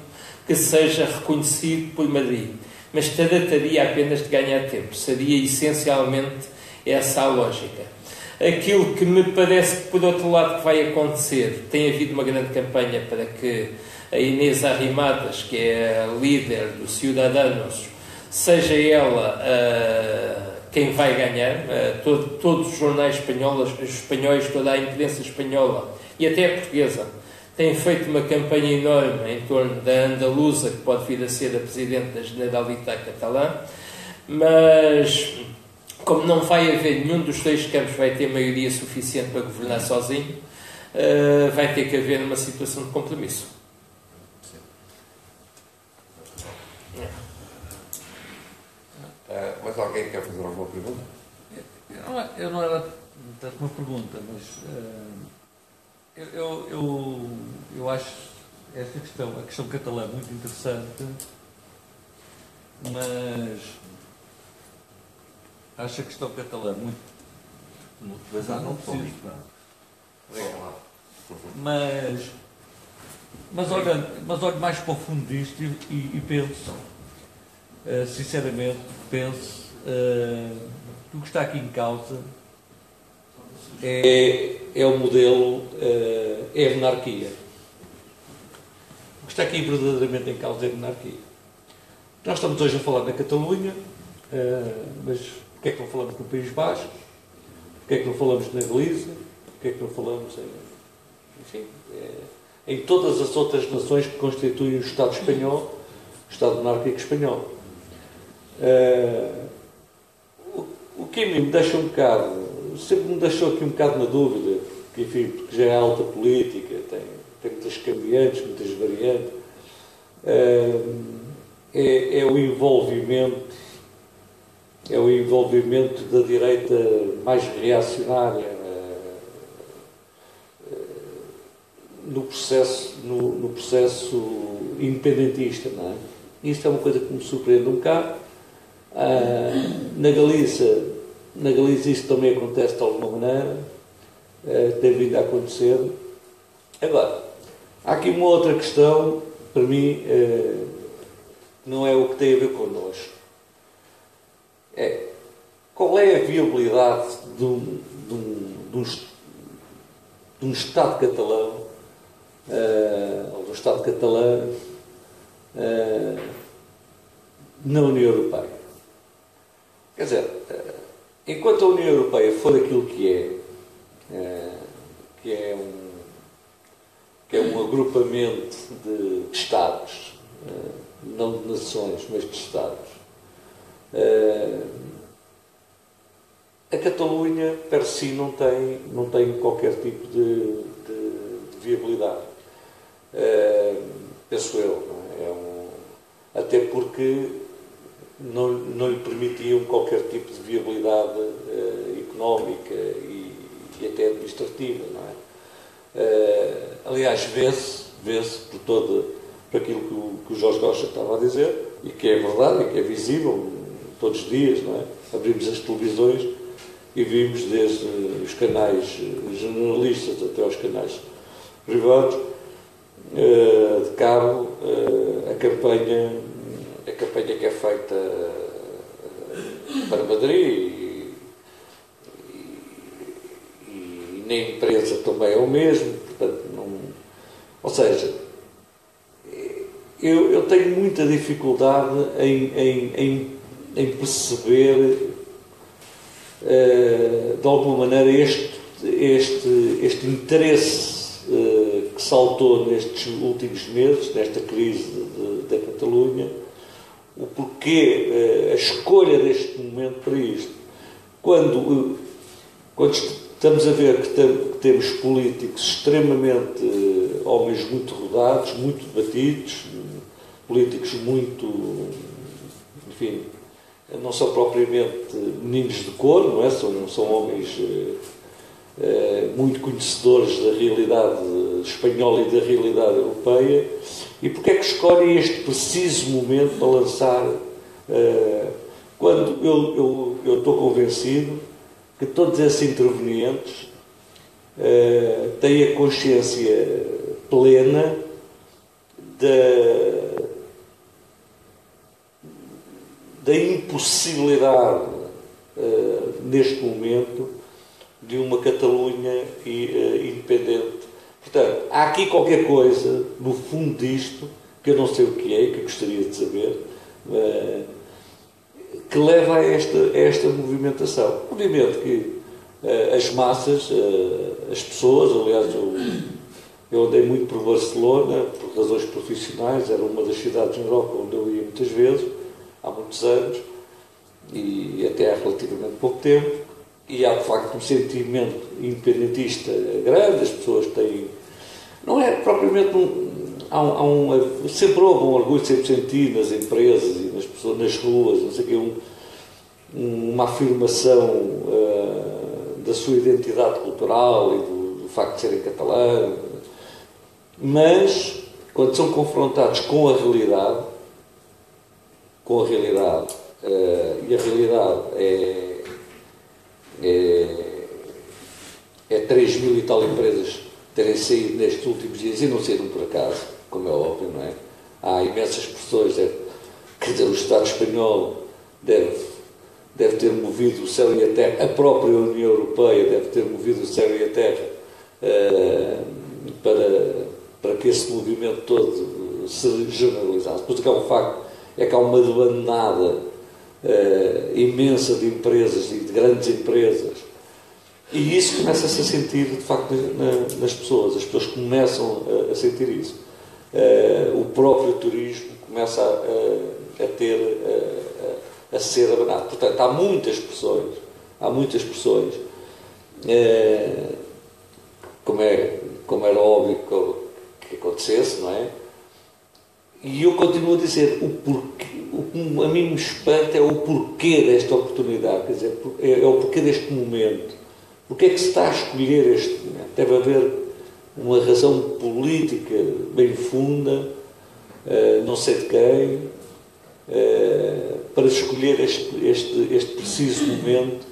que seja reconhecido por Madrid. Mas trataria apenas de ganhar tempo. Seria essencialmente essa a lógica. Aquilo que me parece que, por outro lado, que vai acontecer, tem havido uma grande campanha para que a Inés Arrimadas, que é a líder dos Ciudadanos, seja ela quem vai ganhar. Todos os jornais espanhóis, toda a imprensa espanhola e até a portuguesa têm feito uma campanha enorme em torno da andaluza, que pode vir a ser a presidente da Generalitat catalã, mas como não vai haver nenhum dos dois campos vai ter maioria suficiente para governar sozinho, vai ter que haver uma situação de compromisso. Mas alguém quer fazer alguma pergunta? Eu não era tanto uma pergunta, mas eu acho esta questão, a questão catalã, muito interessante, mas acho a questão catalã muito não preciso. Mas olho mais para o fundo disto e penso, sinceramente, que o que está aqui em causa é o modelo, é a monarquia. O que está aqui verdadeiramente em causa é a monarquia. Nós estamos hoje a falar na Catalunha, mas porque é que não falamos no País Basco? Porque é que não falamos na Galiza? Porque é que não falamos em todas as outras nações que constituem o Estado espanhol, o Estado monárquico espanhol? O que me deixa um bocado, sempre me deixou aqui um bocado na dúvida, porque, enfim, porque já é alta política, tem muitas cambiantes, muitas variantes, é o envolvimento da direita mais reacionária no processo independentista, não é? Isto é uma coisa que me surpreende um bocado. Na Galiza isto também acontece de alguma maneira, tem vindo a acontecer. Agora, há aqui uma outra questão, para mim, não é o que tem a ver connosco. Qual é a viabilidade de um Estado catalão, ou do Estado catalão, na União Europeia? Quer dizer, enquanto a União Europeia for aquilo que é um agrupamento de Estados, não de nações, mas de Estados, a Catalunha, per si, não tem qualquer tipo de viabilidade. Penso eu. Até porque não lhe permitiam qualquer tipo de viabilidade económica e até administrativa, não é? Aliás, vê-se por aquilo que o Jorge Costa estava a dizer, e que é verdade, e que é visível todos os dias, não é? Abrimos as televisões e vimos desde os canais generalistas até aos canais privados de cabo a campanha que é feita para Madrid e na imprensa também é o mesmo, portanto, ou seja, eu tenho muita dificuldade em perceber de alguma maneira este interesse que saltou nestes últimos meses, nesta crise da Catalunha, o porquê, a escolha deste momento para isto. Quando estamos a ver que temos políticos extremamente, homens muito rodados, muito debatidos, políticos muito, enfim, não são propriamente meninos de cor, não é? São homens muito conhecedores da realidade espanhola e da realidade europeia. E porque é que escolhem este preciso momento para lançar, quando eu estou convencido que todos esses intervenientes têm a consciência plena da impossibilidade, neste momento, de uma Catalunha independente. Portanto, há aqui qualquer coisa, no fundo disto, que eu não sei o que é, que eu gostaria de saber, que leva a esta movimentação. Obviamente que as massas, as pessoas, aliás, eu andei muito por Barcelona, por razões profissionais, era uma das cidades na Europa onde eu ia muitas vezes, há muitos anos, e até há relativamente pouco tempo, e há de facto um sentimento independentista grande, as pessoas têm. Não é propriamente sempre houve um orgulho, sempre senti nas empresas e nas pessoas, nas ruas, não sei o quê, uma afirmação da sua identidade cultural e do facto de serem catalães, mas quando são confrontados com a realidade, e a realidade é 3 mil e tal empresas terem saído nestes últimos dias e não saíram por acaso, como é óbvio, não é? Há imensas pressões, quer dizer, o Estado espanhol deve ter movido o céu e a terra, a própria União Europeia deve ter movido o céu e a terra para que esse movimento todo se generalizasse. Depois o que é um facto é que há uma debandada imensa de empresas e de grandes empresas, e isso começa-se a sentir de facto nas pessoas. As pessoas começam a sentir isso. O próprio turismo começa a ser abanado. Portanto, há muitas pressões, como era óbvio que acontecesse, não é? E eu continuo a dizer, o que a mim me espanta é o porquê desta oportunidade, quer dizer, é o porquê deste momento. Porquê é que se está a escolher este momento? Deve haver uma razão política bem funda, não sei de quem, para escolher este preciso momento,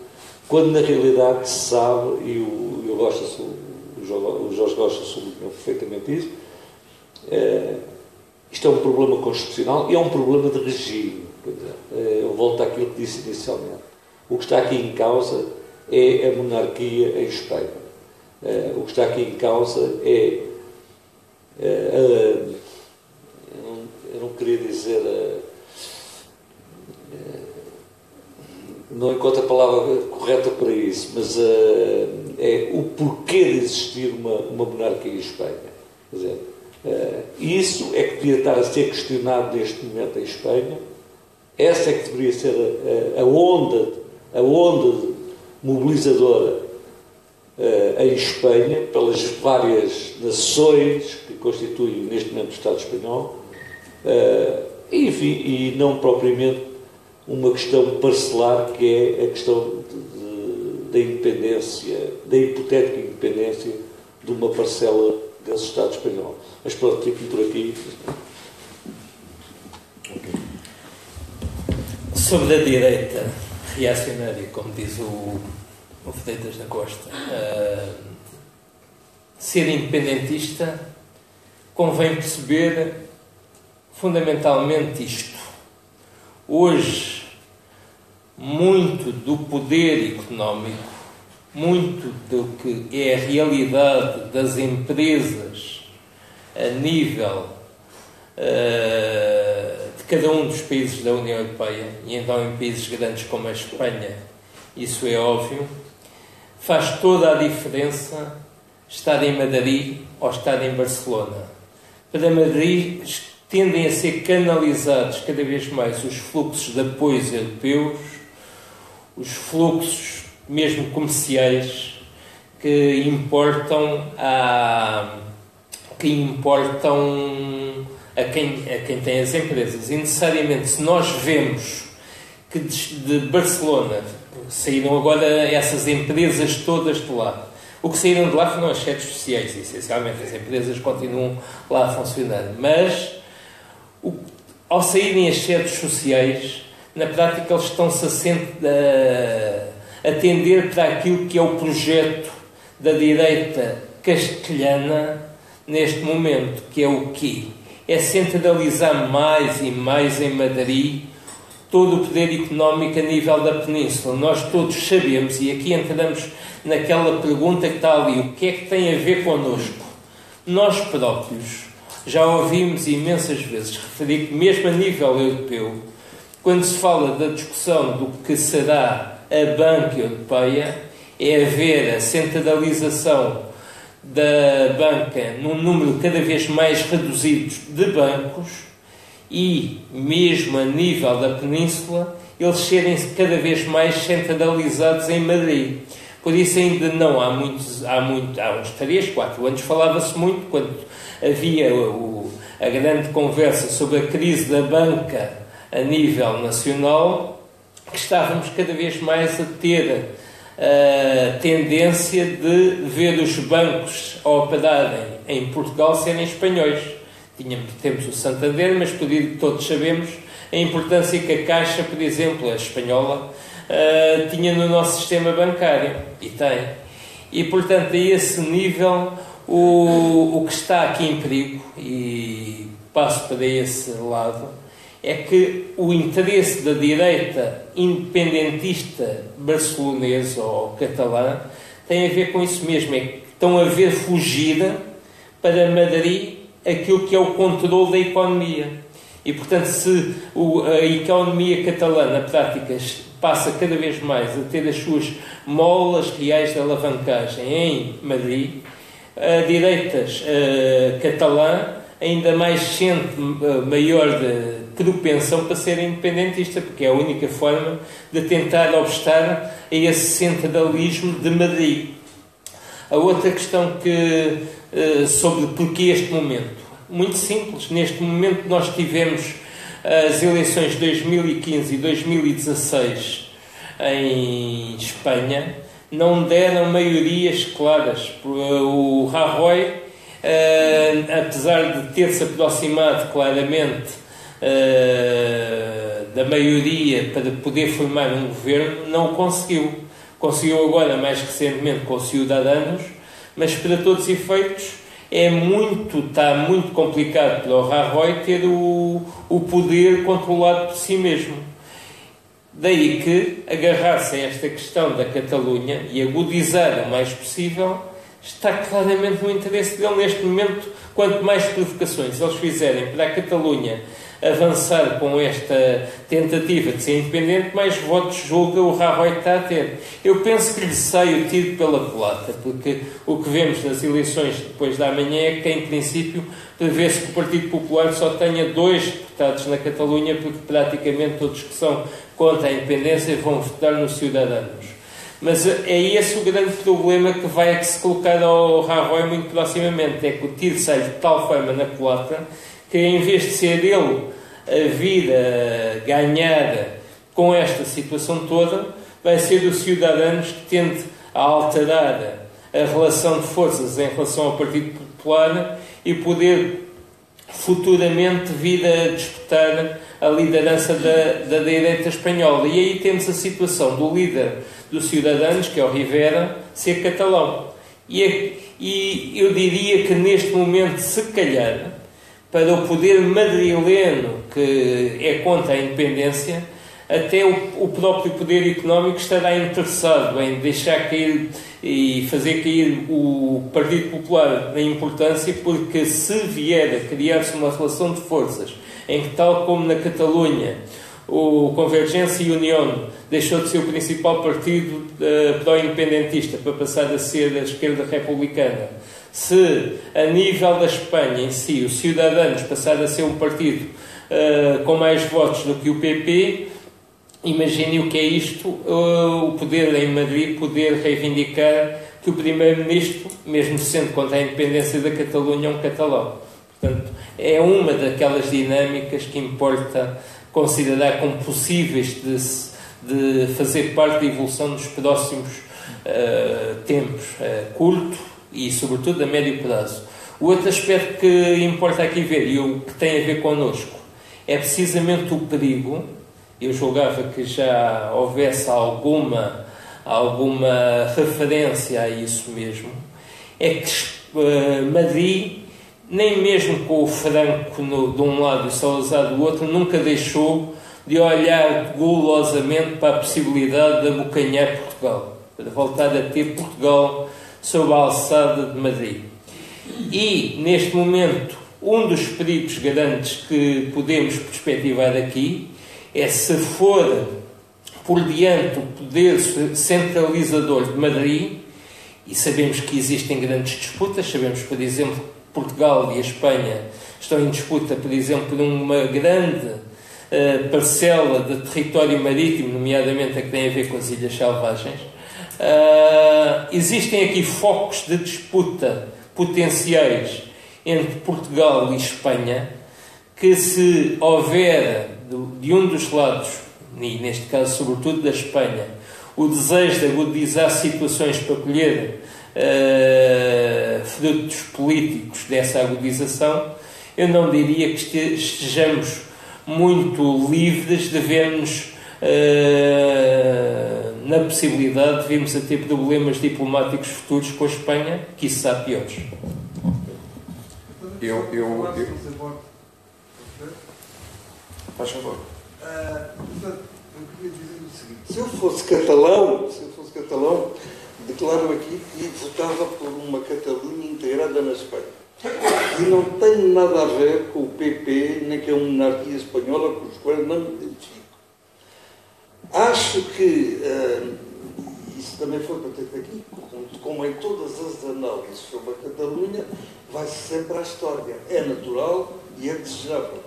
quando na realidade se sabe, e o Jorge Costa sublinhou perfeitamente isso, isto é um problema constitucional e é um problema de regime. Eu volto àquilo que disse inicialmente. O que está aqui em causa é a monarquia em Espanha. O que está aqui em causa é eu não queria dizer não encontro a palavra correta para isso, mas é o porquê de existir uma monarquia em Espanha. Quer dizer, isso é que devia estar a ser questionado neste momento em Espanha. Essa é que deveria ser a onda mobilizadora em Espanha, pelas várias nações que constituem neste momento o Estado espanhol, enfim, e não propriamente uma questão parcelar, que é a questão da independência, da hipotética independência de uma parcela desse Estado espanhol. Mas pronto, fico por aqui. Sobre a direita reacionária, como diz o Freitas da Costa, ser independentista, convém perceber fundamentalmente isto. Hoje, muito do poder económico, muito do que é a realidade das empresas a nível de cada um dos países da União Europeia, e então em países grandes como a Espanha, isso é óbvio, faz toda a diferença estar em Madrid ou estar em Barcelona. Para Madrid tendem a ser canalizados cada vez mais os fluxos de apoios europeus, os fluxos mesmo comerciais que importam a quem tem as empresas. E necessariamente, se nós vemos que de Barcelona saíram agora essas empresas todas de lá, o que saíram de lá foram as sedes sociais, essencialmente. As empresas continuam lá a funcionar, mas ao saírem as sedes sociais, na prática eles estão-se a atender para aquilo que é o projeto da direita castelhana neste momento, que é o quê? É centralizar mais e mais em Madrid todo o poder económico a nível da península. Nós todos sabemos, e aqui entramos naquela pergunta que está ali, o que é que tem a ver connosco? Nós próprios já ouvimos imensas vezes referir que, mesmo a nível europeu, quando se fala da discussão do que será a banca europeia, é haver a centralização da banca num número cada vez mais reduzido de bancos e, mesmo a nível da península, eles serem cada vez mais centralizados em Madrid. Por isso ainda não há uns 3, 4 anos falava-se muito, quando havia a grande conversa sobre a crise da banca a nível nacional, que estávamos cada vez mais a ter a tendência de ver os bancos a operarem em Portugal serem espanhóis. Temos o Santander, mas todos sabemos a importância que a Caixa, por exemplo, a espanhola, tinha no nosso sistema bancário, e tem. E, portanto, a esse nível, o que está aqui em perigo, e passo para esse lado, é que o interesse da direita independentista barcelonesa ou catalã tem a ver com isso mesmo, é que estão a ver fugir para Madrid aquilo que é o controle da economia. E, portanto, se a economia catalã, na prática, passa cada vez mais a ter as suas molas reais de alavancagem em Madrid, a direita catalã ainda mais sente maior propensão para ser independentista, porque é a única forma de tentar obstar a esse centralismo de Madrid. A outra questão sobre porquê este momento. Muito simples. Neste momento nós tivemos as eleições de 2015 e 2016 em Espanha, não deram maiorias claras. O Rajoy, apesar de ter-se aproximado claramente da maioria para poder formar um governo, não conseguiu. Conseguiu agora, mais recentemente, com o Ciudadanos, mas para todos os efeitos está muito complicado para o Rajoy ter o poder controlado por si mesmo. Daí que agarrar-se a esta questão da Catalunha e agudizar o mais possível está claramente no interesse dele neste momento. Quanto mais provocações eles fizerem para a Catalunha avançar com esta tentativa de ser independente, mais votos julga o Rajoy está a ter. Eu penso que lhe sai o tiro pela culatra, porque o que vemos nas eleições depois da manhã é que, em princípio, prevê-se que o Partido Popular só tenha 2 deputados na Catalunha, porque praticamente todos que são contra a independência vão votar nos Ciudadanos. Mas é esse o grande problema que vai se colocar ao Rajoy muito proximamente, é que o tiro sai de tal forma na culatra que, em vez de ser ele a vir a ganhar com esta situação toda, vai ser os Ciudadanos que tende a alterar a relação de forças em relação ao Partido Popular e poder futuramente vir a disputar a liderança da direita espanhola. E aí temos a situação do líder dos Ciudadanos, que é o Rivera, ser catalão. E eu diria que neste momento, se calhar, para o poder madrileno que é contra a independência, até o próprio poder económico estará interessado em deixar cair e fazer cair o Partido Popular na importância, porque se vier a criar-se uma relação de forças em que, tal como na Catalunha, o Convergência e União deixou de ser o principal partido pró-independentista para passar a ser a esquerda republicana, se a nível da Espanha em si os Ciudadanos passar a ser um partido com mais votos do que o PP, imagine o que é isto, o poder em Madrid poder reivindicar que o Primeiro-Ministro, mesmo sendo contra a independência da Catalunha, é um catalão. Portanto, é uma daquelas dinâmicas que importa considerar como possíveis de fazer parte da evolução dos próximos tempos, curto e, sobretudo, a médio prazo. O outro aspecto que importa aqui ver, e o que tem a ver connosco, é precisamente o perigo. Eu julgava que já houvesse alguma referência a isso mesmo. É que Madrid, nem mesmo com o Franco de um lado e o Salazar do outro, nunca deixou de olhar gulosamente para a possibilidade de abocanhar Portugal, para voltar a ter Portugal sob a alçada de Madrid. E, neste momento, um dos perigos grandes que podemos perspectivar aqui é, se for por diante o poder centralizador de Madrid, e sabemos que existem grandes disputas, sabemos, por exemplo, que Portugal e a Espanha estão em disputa, por exemplo, por uma grande parcela de território marítimo, nomeadamente a que tem a ver com as Ilhas Selvagens. Existem aqui focos de disputa potenciais entre Portugal e Espanha, que, se houver de um dos lados, e neste caso sobretudo da Espanha, o desejo de agudizar situações para colher frutos políticos dessa agudização, eu não diria que estejamos muito livres de vermos na possibilidade de virmos a ter problemas diplomáticos futuros com a Espanha, que isso há piores. Faz favor. Portanto, eu queria dizer o seguinte: se eu fosse catalão, declaro aqui que votava por uma Catalunha integrada na Espanha. E não tem nada a ver com o PP, nem com a monarquia espanhola, com os quais não me identifico. Acho que isso também foi para ter aqui, como em todas as análises sobre a Catalunha, vai-se sempre à história. É natural e é desejável,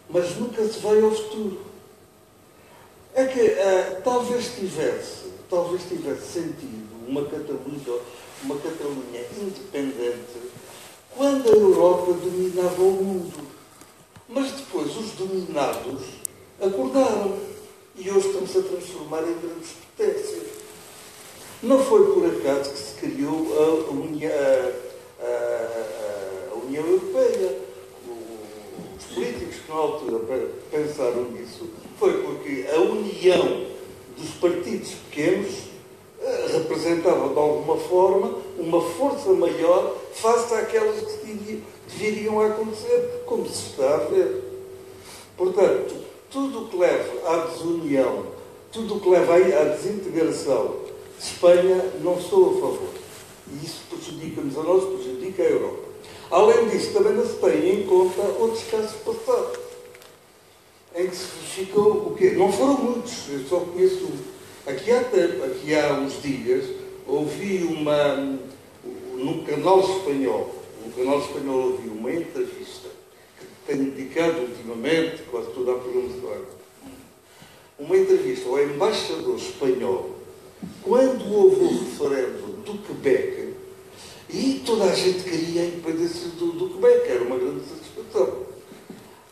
mas nunca se vai ao futuro. É que talvez tivesse sentido uma Catalunha independente quando a Europa dominava o mundo. Mas depois os dominados acordaram e hoje estão-se a transformar em grandes potências. Não foi por acaso que se criou a União Europeia. Os políticos que na altura pensaram nisso foi porque a união dos partidos pequenos representava de alguma forma uma força maior face àquelas que viriam a acontecer, como se está a ver. Portanto, tudo o que leva à desunião, tudo o que leva à desintegração de Espanha, não sou a favor. E isso prejudica-nos a nós, prejudica a Europa. Além disso, também não se tem em conta outros casos passados, em que se verificou o quê? Não foram muitos, eu só conheço um. Aqui há uns dias, ouvi num canal espanhol ouvi uma entrevista que tenho dedicado ultimamente, quase toda a programação, uma entrevista ao embaixador espanhol, quando houve o referendo do Quebec, e toda a gente queria a independência do Quebec, era uma grande satisfação.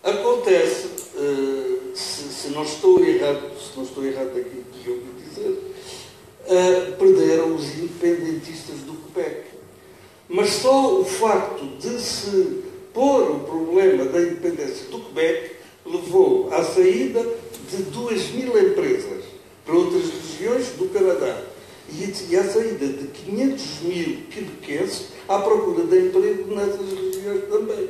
Acontece, se não estou errado naquilo que eu ouvi dizer, perderam os independentistas do Quebec. Mas só o facto de se pôr o problema da independência do Quebec levou à saída de 2.000 empresas para outras regiões do Canadá e à saída de 500.000 quebequenses à procura de emprego nessas regiões também.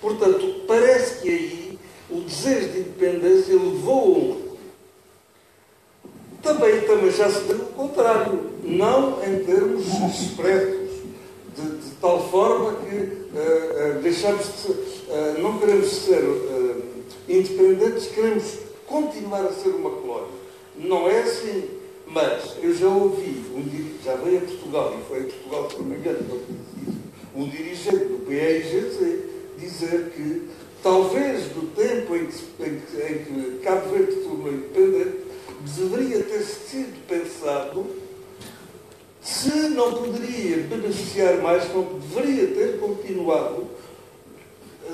Portanto, parece que aí o desejo de independência levou a um recuo. Também já se deu o contrário, não em termos expressos, de tal forma que não queremos ser independentes, queremos continuar a ser uma colónia. Não é assim, mas eu já ouvi, já veio a Portugal, e foi a Portugal, se não me engano, um dirigente do PAIGC dizer que talvez do tempo em que Cabo Verde se tornou independente, deveria ter sido pensado se não poderia beneficiar mais, não deveria ter continuado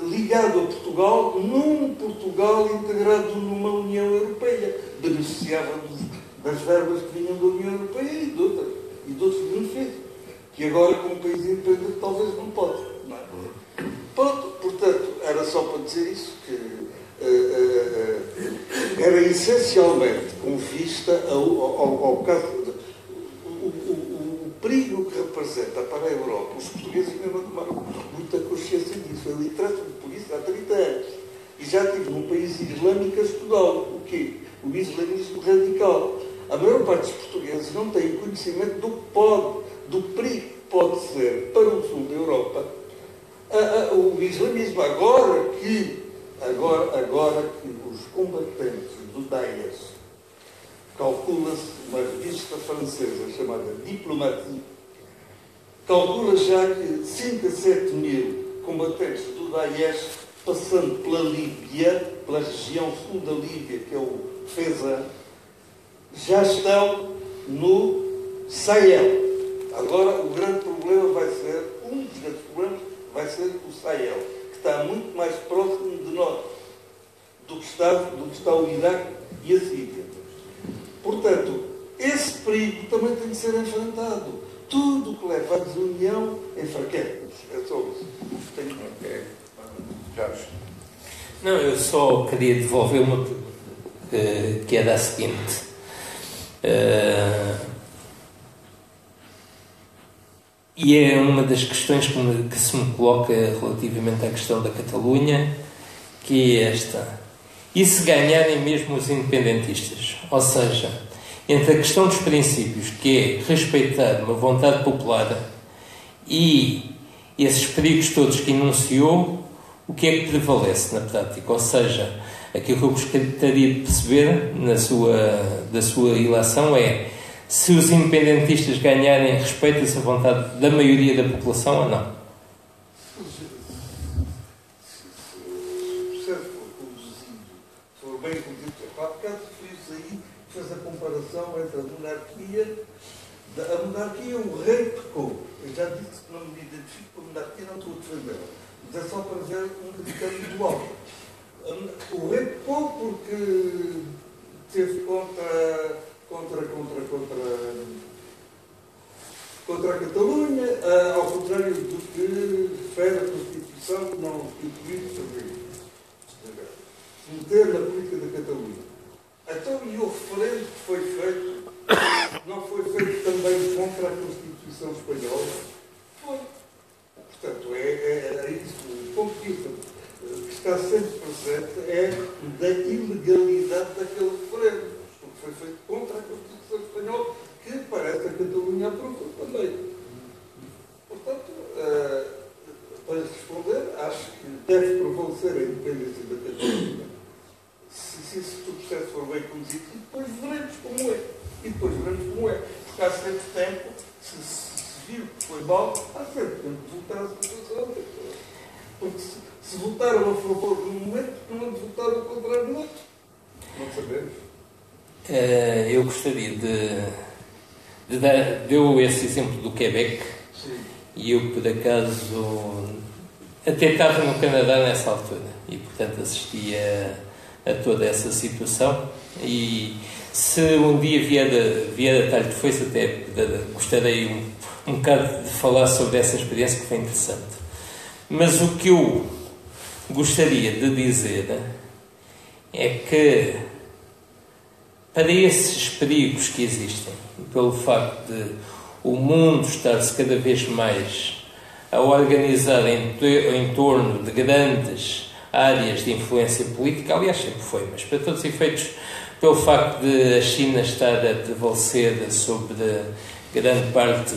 ligado a Portugal, num Portugal integrado numa União Europeia. Beneficiava das verbas que vinham da União Europeia e de outros benefícios, que agora, como país independente, talvez não pode. Não é? Pronto, portanto, era só para dizer isso, que era essencialmente com vista ao caso, o perigo que representa para a Europa. Os portugueses ainda não tomaram muita consciência disso. Eu trato-me por isso há 30 anos. E já estive num país islâmico a estudá-lo. O quê? O islamismo radical. A maior parte dos portugueses não tem conhecimento do perigo que pode ser para o sul da Europa o islamismo. Agora que os combatentes do Daesh, calcula-se, uma revista francesa chamada Diplomatie, calcula já que 5 a 7 mil combatentes do Daesh, passando pela Líbia, pela região sul da Líbia, que é o Fezzan, já estão no Sahel. Agora, o grande problema vai ser, um dos grandes problemas vai ser o Sahel, que está muito mais próximo de nós do que está o Iraque e a Síria. Portanto, esse perigo também tem de ser enfrentado. Tudo o que leva à desunião enfraquece-nos. É só isso. Ok. Jorge. Não, eu só queria devolver uma pergunta, que era a seguinte. E é uma das questões que se me coloca relativamente à questão da Catalunha, que é esta. E se ganharem mesmo os independentistas? Ou seja, entre a questão dos princípios, que é respeitar uma vontade popular, e esses perigos todos que enunciou, o que é que prevalece na prática? Ou seja, aquilo que eu gostaria de perceber da sua ilação é se os independentistas ganharem, respeita-se a vontade da maioria da população ou não? Bem conduzido, há bocado referiu-se aí, fez a comparação entre a monarquia. A monarquia, o rei pecou. Eu já disse que não me identifico com a monarquia, não estou a defender. Mas é só para ver um critério dual. O rei pecou porque teve contra a Catalunha, ao contrário do que refere a Constituição, que não instituiu sobre meter na política da Catalunha. Então, e o referendo que foi feito, não foi feito também contra a Constituição Espanhola? Foi. Portanto, é isso. O ponto de vista que está sempre presente é da ilegalidade daquele referendo, porque foi feito contra a Constituição Espanhola, que parece a Catalunha aprovou também. isso e depois veremos como é. Porque há certo tempo, se viu que foi mal, há certo tempo de voltar a situação. Porque se votaram a favor de um momento, não votaram ao contrário do outro. Não sabemos. Eu gostaria de dar... Deu esse exemplo do Quebec. Sim. E eu, por acaso, até estava no Canadá nessa altura. E, portanto, assistia a toda essa situação. E se um dia vier a talho de foice, até gostaria um bocado de falar sobre essa experiência, que foi interessante. Mas o que eu gostaria de dizer é que, para esses perigos que existem, pelo facto de o mundo estar-se cada vez mais a organizar em torno de grandes áreas de influência política, aliás, sempre foi, mas para todos os efeitos, pelo facto de a China estar a prevalecer sobre grande parte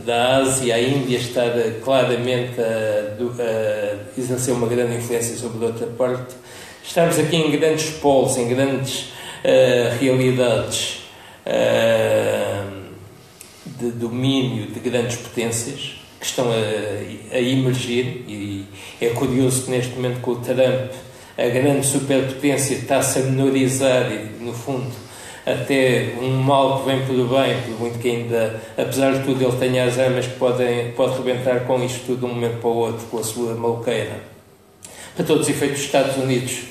da Ásia, a Índia estar claramente a exercer uma grande influência sobre outra parte, estamos aqui em grandes polos, em grandes realidades de domínio de grandes potências que estão a emergir, e é curioso que neste momento com o Trump a grande superpotência está-se a menorizar e, no fundo, até um mal que vem pelo bem, por muito que ainda, apesar de tudo, ele tenha as armas que pode rebentar com isto tudo de um momento para o outro, com a sua maluqueira. Para todos os efeitos, os Estados Unidos,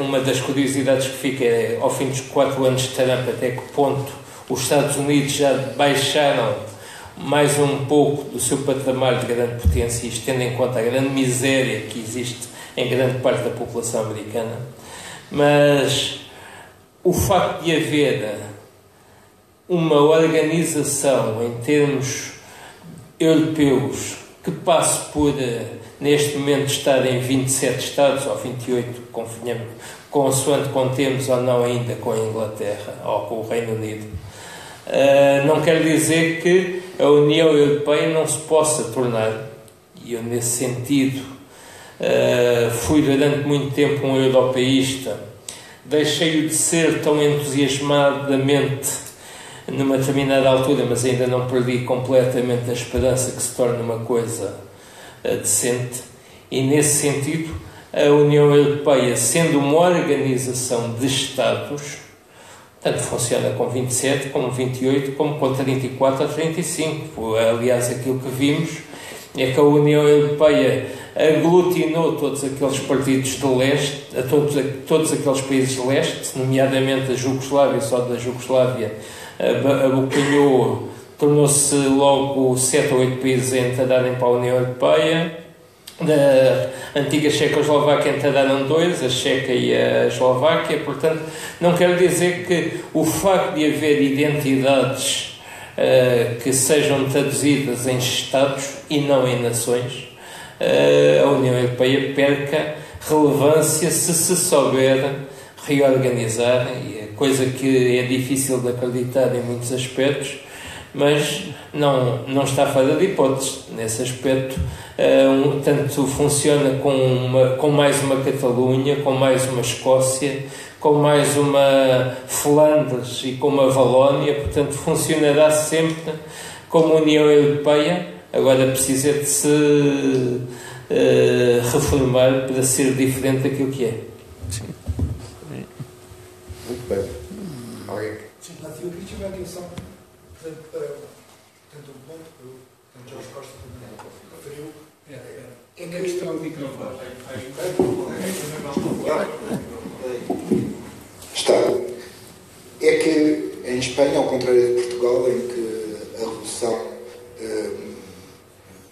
uma das curiosidades que fica é, ao fim dos 4 anos de Trump, até que ponto os Estados Unidos já baixaram mais um pouco do seu patamar de grande potência, isto tendo em conta a grande miséria que existe em grande parte da população americana. Mas o facto de haver uma organização em termos europeus que passe por, neste momento, estar em 27 Estados, ou 28, consoante contemos ou não ainda com a Inglaterra ou com o Reino Unido, não quer dizer que a União Europeia não se possa tornar, e eu nesse sentido fui durante muito tempo um europeísta, deixei-o de ser tão entusiasmadamente numa determinada altura, mas ainda não perdi completamente a esperança que se torne uma coisa decente, e nesse sentido a União Europeia, sendo uma organização de Estados, tanto funciona com 27, como 28, como com 34 ou 35. Aliás, aquilo que vimos é que a União Europeia aglutinou todos aqueles partidos de leste, todos aqueles países de leste, nomeadamente a Jugoslávia, só da Jugoslávia abocanhou, tornou-se logo 7 ou 8 países a entrarem para a União Europeia. Da antiga Checoslováquia entraram 2, a Checa e a Eslováquia. Portanto, não quero dizer que o facto de haver identidades que sejam traduzidas em Estados e não em nações, a União Europeia perca relevância se souber reorganizar, e é coisa que é difícil de acreditar em muitos aspectos, mas não está fora de hipótese nesse aspecto. Tanto funciona com mais uma Catalunha, com mais uma Escócia, com mais uma Flandres e com uma Valónia. Portanto, funcionará sempre como União Europeia. Agora precisa de se reformar para ser diferente daquilo que é. Sim. Muito bem. Alguém? Sim, eu queria chamar a atenção para tanto o ponto que o Jorge Costa também referiu. É que a questão do microfone. Está. É que em Espanha, ao contrário de Portugal, em que a Revolução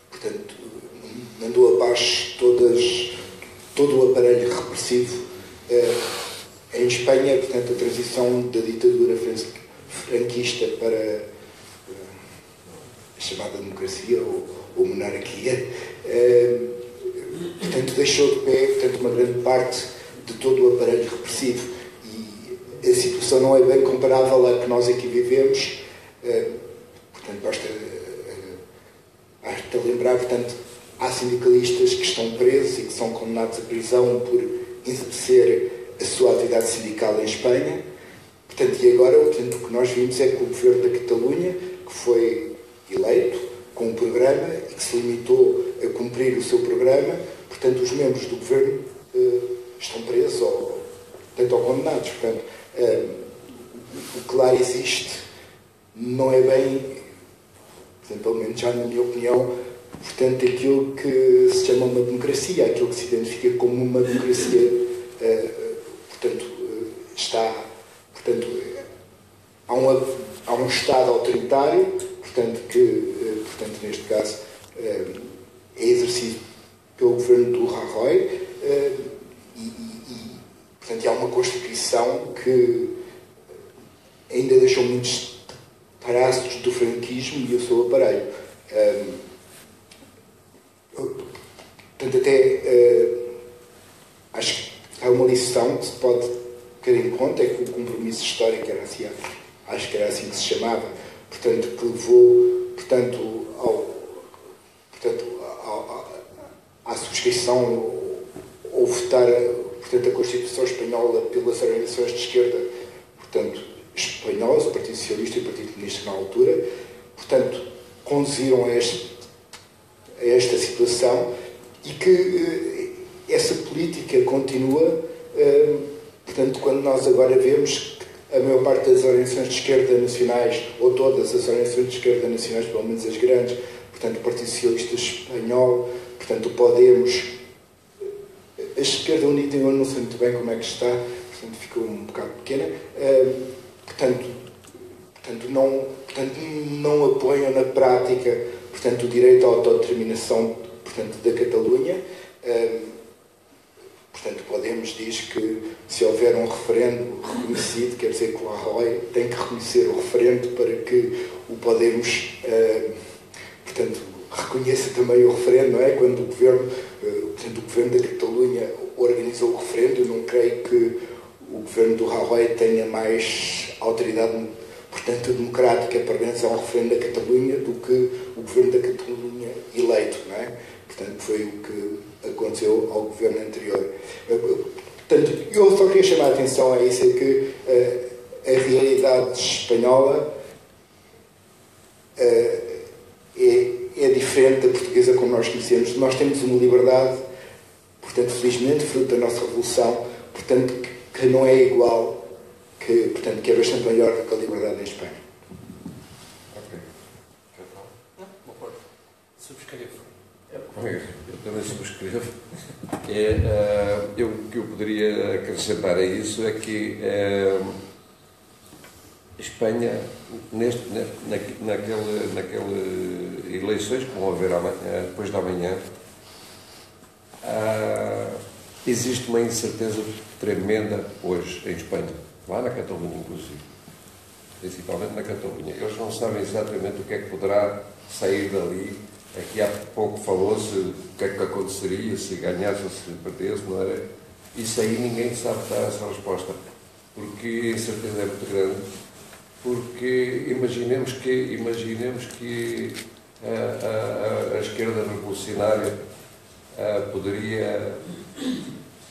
portanto, mandou abaixo todo o aparelho repressivo, em Espanha, portanto, a transição da ditadura franquista para a chamada democracia ou monarquia, portanto, deixou de pé, portanto, uma grande parte de todo o aparelho repressivo, e a situação não é bem comparável à que nós aqui vivemos. Portanto, basta lembrar, portanto, há sindicalistas que estão presos e que são condenados à prisão por exercer a sua atividade sindical em Espanha. Portanto, e agora o que nós vimos é que o governo da Catalunha, que foi eleito com um programa e que se limitou a cumprir o seu programa, portanto, os membros do governo estão presos ou condenados. Portanto, o que lá existe não é bem, portanto, pelo menos já na minha opinião, portanto, aquilo que se chama uma democracia, aquilo que se identifica como uma democracia, portanto, há um Estado autoritário, portanto, que, portanto, neste caso, é exercido pelo governo do Rajoy, portanto, há uma Constituição que ainda deixou muitos traços do franquismo e o seu aparelho. Portanto, até acho que há uma lição que se pode ter em conta, é que o compromisso histórico era assim, acho que era assim que se chamava, portanto, que levou, portanto, à subscrição ou votar, portanto, a Constituição Espanhola pelas organizações de esquerda, portanto, espanholas, o Partido Socialista e o Partido Comunista na altura, portanto, conduziram a esta situação e que essa política continua, portanto, quando nós agora vemos que a maior parte das organizações de esquerda nacionais, ou todas as organizações de esquerda nacionais, pelo menos as grandes, portanto, o Partido Socialista Espanhol, portanto, o Podemos, a esquerda unida eu não sei muito bem como é que está, portanto, ficou um bocado pequena, portanto, não apoiam na prática, portanto, o direito à autodeterminação, portanto, da Catalunha. Portanto, Podemos diz que se houver um referendo reconhecido, quer dizer que o Rajoy tem que reconhecer o referendo para que o Podemos, portanto, reconheça também o referendo, não é? Quando o governo da Catalunha organizou o referendo, eu não creio que o governo do Rajoy tenha mais autoridade, portanto, democrática para organizar um referendo da Catalunha do que o governo da Catalunha eleito, não é? Portanto, foi o que aconteceu ao governo anterior. Portanto, eu só queria chamar a atenção a isso, é que a realidade espanhola é diferente da portuguesa como nós conhecemos. Nós temos uma liberdade, portanto, felizmente, fruto da nossa revolução, portanto, que não é igual, portanto, que é bastante maior do que a liberdade em Espanha. Ok. Não, concordo. Subscrevo. Eu também subscrevo. O que eu poderia acrescentar a isso é que Espanha, naquelas eleições que vão haver depois da manhã, existe uma incerteza tremenda hoje em Espanha, lá na Catalunha, inclusive, principalmente na Catalunha. Eles não sabem exatamente o que é que poderá sair dali. Aqui há pouco falou-se o que é que aconteceria se ganhasse ou se perdesse, não era? Isso aí ninguém sabe dar essa resposta, porque a incerteza é muito grande, porque imaginemos que a esquerda revolucionária poderia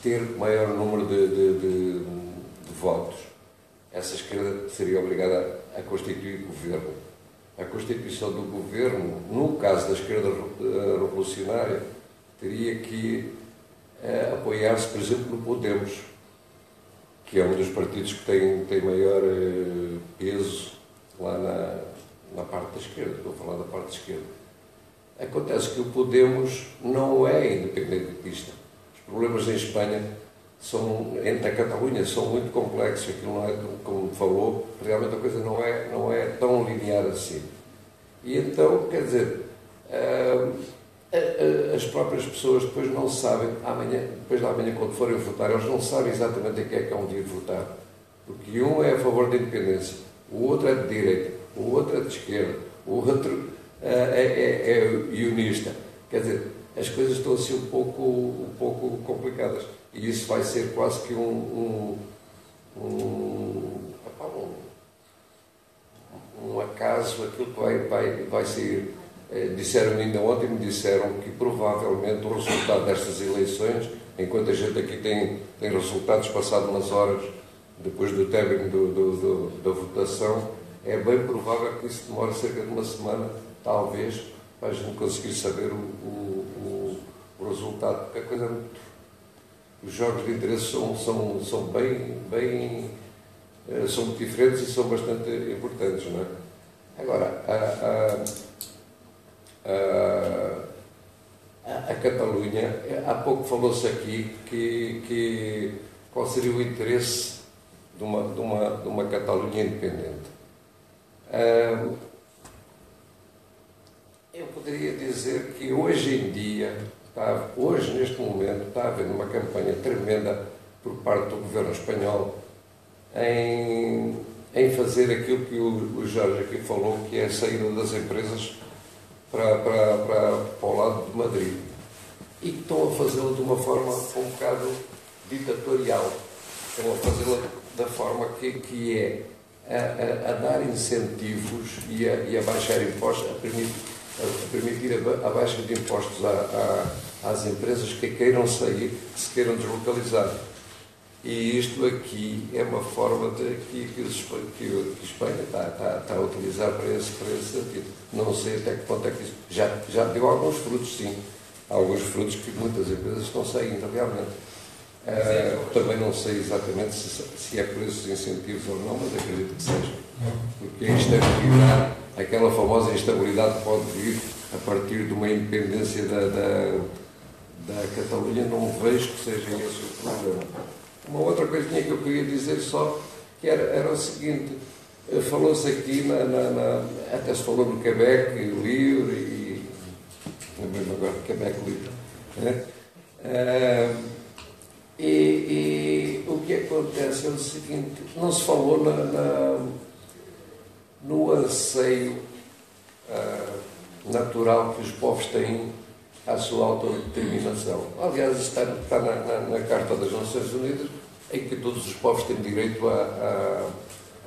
ter maior número de votos. Essa esquerda seria obrigada a constituir governo. A constituição do governo, no caso da esquerda revolucionária, teria que apoiar-se, por exemplo, no Podemos, que é um dos partidos que tem maior peso lá na parte da esquerda. Estou a falar da parte da esquerda. Acontece que o Podemos não é independentista. Os problemas em Espanha, na Catalunha, são muito complexos. Aquilo não é, como falou, realmente a coisa não é tão linear assim. E então, quer dizer, as próprias pessoas depois não sabem, depois da manhã, quando forem votar, eles não sabem exatamente em quem é que é um dia de votar. Porque um é a favor da independência, o outro é de direita, o outro é de esquerda, o outro é unionista. Quer dizer, as coisas estão assim um pouco complicadas. E isso vai ser quase que um acaso, aquilo que vai sair. Disseram-me ainda ontem, me disseram que provavelmente o resultado destas eleições, enquanto a gente aqui tem resultados passados umas horas depois do término da votação, é bem provável que isso demore cerca de uma semana, talvez, para a gente conseguir saber o resultado, porque a coisa é muito... Os jogos de interesse são bem são muito diferentes e são bastante importantes, não é? Agora, a Catalunha, há pouco falou-se aqui que qual seria o interesse de uma Catalunha independente. Eu poderia dizer que hoje em dia, neste momento, está havendo uma campanha tremenda por parte do governo espanhol em fazer aquilo que o Jorge aqui falou, que é a saída das empresas para o lado de Madrid. E que estão a fazê-lo de uma forma um bocado ditatorial. Estão a fazê-lo da forma que é a dar incentivos e a baixar impostos, a permitir a baixa de impostos às empresas que queiram sair, que se queiram deslocalizar. E isto aqui é uma forma que a Espanha está a utilizar para esse sentido. Não sei até que ponto é que isso já deu alguns frutos, sim. Alguns frutos que muitas empresas estão saindo realmente. Também não sei exatamente se é por esses incentivos ou não, mas acredito que seja. Porque a instabilidade, aquela famosa instabilidade pode vir a partir de uma independência da Catalunha, não vejo que seja esse o problema. Uma outra coisinha que eu queria dizer só, que era o seguinte, falou-se aqui, até se falou no Quebec livre, e lembrei-me agora de Quebec livre, né? E o que acontece é o seguinte, não se falou no anseio natural que os povos têm à sua autodeterminação. Aliás, está na Carta das Nações Unidas, em que todos os povos têm direito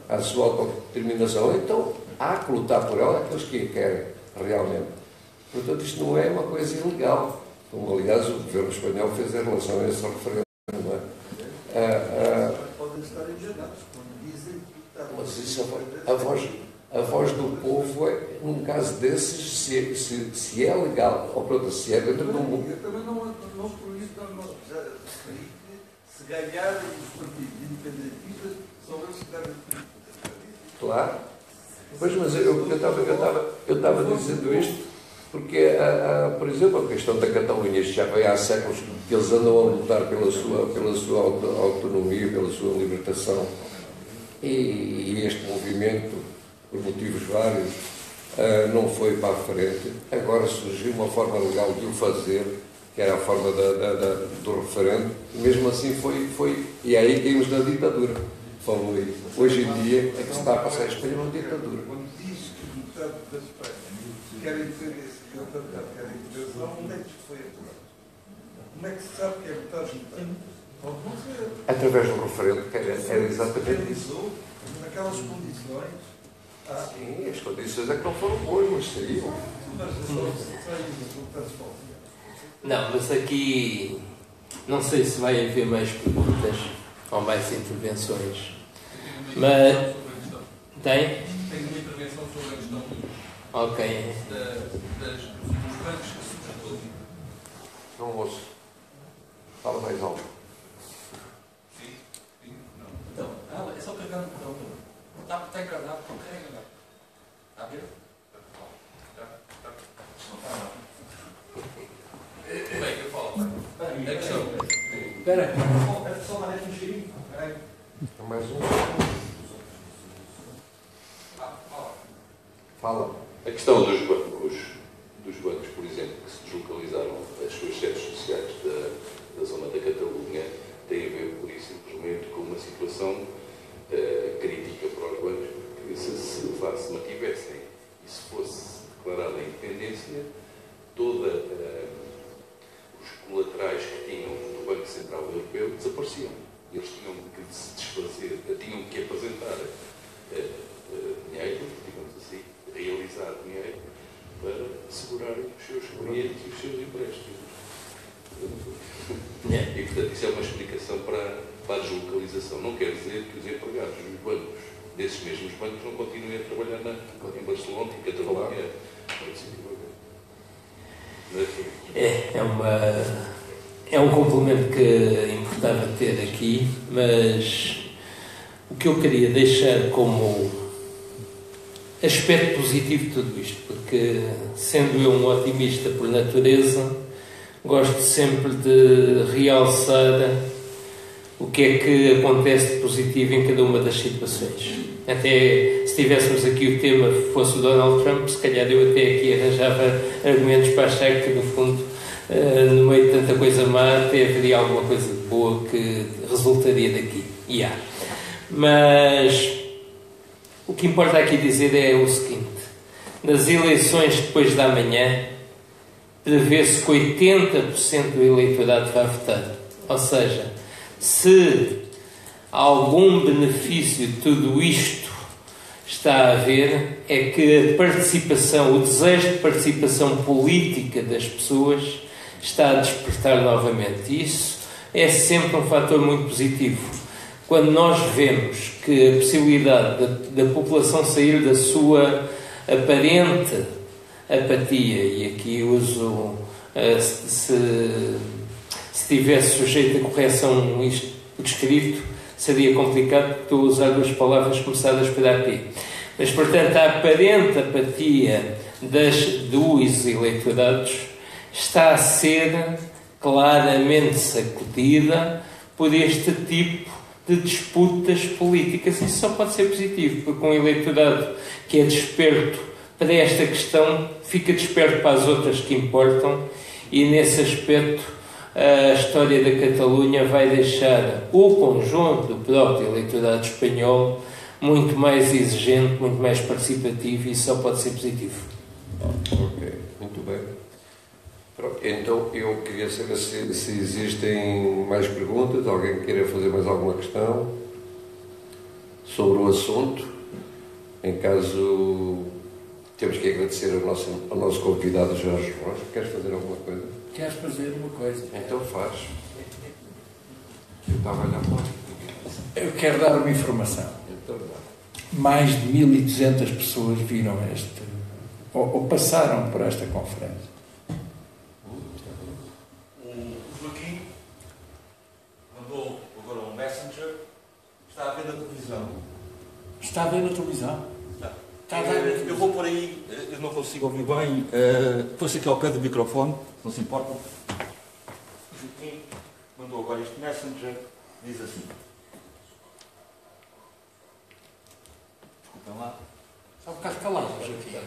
à sua autodeterminação. Então, há que lutar por ela aqueles que a querem, realmente. Portanto, isto não é uma coisa ilegal. Como, aliás, o governo espanhol fez em relação a esse referendo. Podem estar enganados quando dizem que está... Mas isso, a voz do povo, num caso desses, se é legal, ou pronto, se é dentro do mundo. Eu também não por isso não já referi que se ganharem os partidos independentistas, são eles que devem... Claro. Pois, mas eu estava dizendo isto porque, por exemplo, a questão da Catalunha, isto já vem há séculos que eles andam a lutar pela sua autonomia, pela sua libertação, e este movimento, por motivos vários, não foi para a frente. Agora surgiu uma forma legal de o fazer, que era a forma do referendo, e mesmo assim foi e aí caímos na ditadura. Falou aí. Hoje em dia é que se está a passar a Espanha uma ditadura. Quando diz que metade da Espanha querem ter esse candidato, querem intervenção, onde é que isto foi apurado? Como é que se sabe que é metade? Pode não ser. Através do referendo, que era exatamente isso. Naquelas condições. Sim, as condições é que não foram boas, mas saíram. Não, mas aqui não sei se vai haver mais perguntas ou mais intervenções. Mas tem? Tenho uma intervenção sobre a questão Ok. dos bancos que substituem. Não ouço. Fala mais alto. Sim? Não. Então, é só carregar no botão. Está encarnado, então carrega lá. Está a ver? Bem, eu falo. A questão. Espera aí. É só mais um cheirinho. Mais um. Fala. A questão dos bancos, por exemplo, que se deslocalizaram as suas sedes sociais da zona da Catalunha, tem a ver, por isso, simplesmente com uma situação crítica para os bancos, que se mantivessem e se fosse declarada a independência, todos os colaterais que tinham do Banco Central Europeu desapareciam. Eles tinham que se desfazer, tinham que apresentar dinheiro, digamos assim, realizar dinheiro para segurarem os seus clientes e os seus empréstimos. E, portanto, isso é uma explicação para a deslocalização descentralização não quer dizer que os empregados dos bancos, desses mesmos bancos, não continuem a trabalhar em Barcelona, em Catalunha. É um complemento que importava ter aqui, mas o que eu queria deixar como aspecto positivo de tudo isto, porque sendo eu um otimista por natureza, gosto sempre de realçar o que é que acontece de positivo em cada uma das situações. Até se tivéssemos aqui o tema fosse o Donald Trump, se calhar eu até aqui arranjava argumentos para achar que, no fundo, no meio de tanta coisa má, até haveria alguma coisa boa que resultaria daqui. E há. Mas o que importa aqui dizer é o seguinte: nas eleições depois da manhã, prevê-se que 80% do eleitorado vai votar. Ou seja, se algum benefício de tudo isto está a haver, é que a participação, o desejo de participação política das pessoas está a despertar novamente. E isso é sempre um fator muito positivo. Quando nós vemos que a possibilidade da população sair da sua aparente apatia, e aqui uso, se tivesse sujeito a correção isto por escrito, seria complicado, porque estou a usar duas palavras começadas pela P. Mas, portanto, a aparente apatia dos eleitorados está a ser claramente sacudida por este tipo de disputas políticas. Isso só pode ser positivo, porque um eleitorado que é desperto para esta questão fica desperto para as outras que importam, e nesse aspecto a história da Catalunha vai deixar o conjunto do próprio eleitorado espanhol muito mais exigente, muito mais participativo, e isso só pode ser positivo. Ok, muito bem. Pronto, então eu queria saber se existem mais perguntas, alguém queira fazer mais alguma questão sobre o assunto. Em caso, temos que agradecer ao nosso convidado Jorge Rocha. Queres fazer alguma coisa? Queres fazer uma coisa? Então faz. Eu estava a olhar para lá. Eu quero dar uma informação. Então dá. Mais de 1.200 pessoas viram ou passaram por esta conferência. O Joaquim mandou agora um messenger. Está a ver na televisão. Está a ver na televisão? Está a ver na televisão. Eu vou por aí, eu não consigo ouvir bem. Fosse aqui ao pé do microfone, não se importa. O Joaquim mandou agora este messenger. Diz assim. Desculpem lá. Está um bocado calado, Joaquim.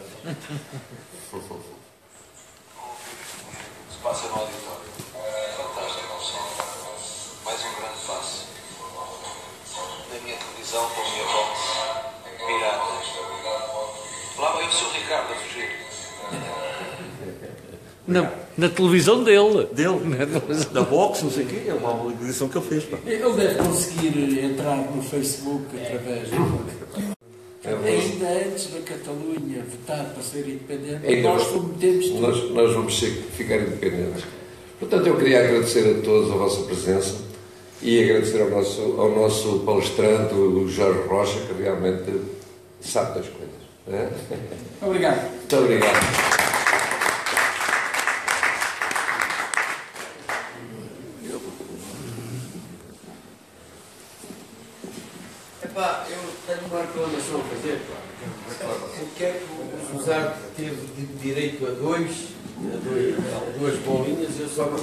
Se passa no auditório. Fantástico. Mais um grande passo. Na minha televisão, com a minha voz pirata. Lá vai o Sr. Ricardo a fugir. Na televisão dele. Da Vox, não sei o quê. É uma mobilização que ele fez. Pá. Ele deve conseguir entrar no Facebook através ainda antes da Catalunha votar para ser independente, nós prometemos tudo. Nós vamos ficar independentes. Portanto, eu queria agradecer a todos a vossa presença e agradecer ao nosso palestrante, o Jorge Rocha, que realmente sabe das coisas. Obrigado. Muito obrigado. Eu tenho uma reclamação a fazer. Porque é que o Zarte teve direito a duas bolinhas, eu só não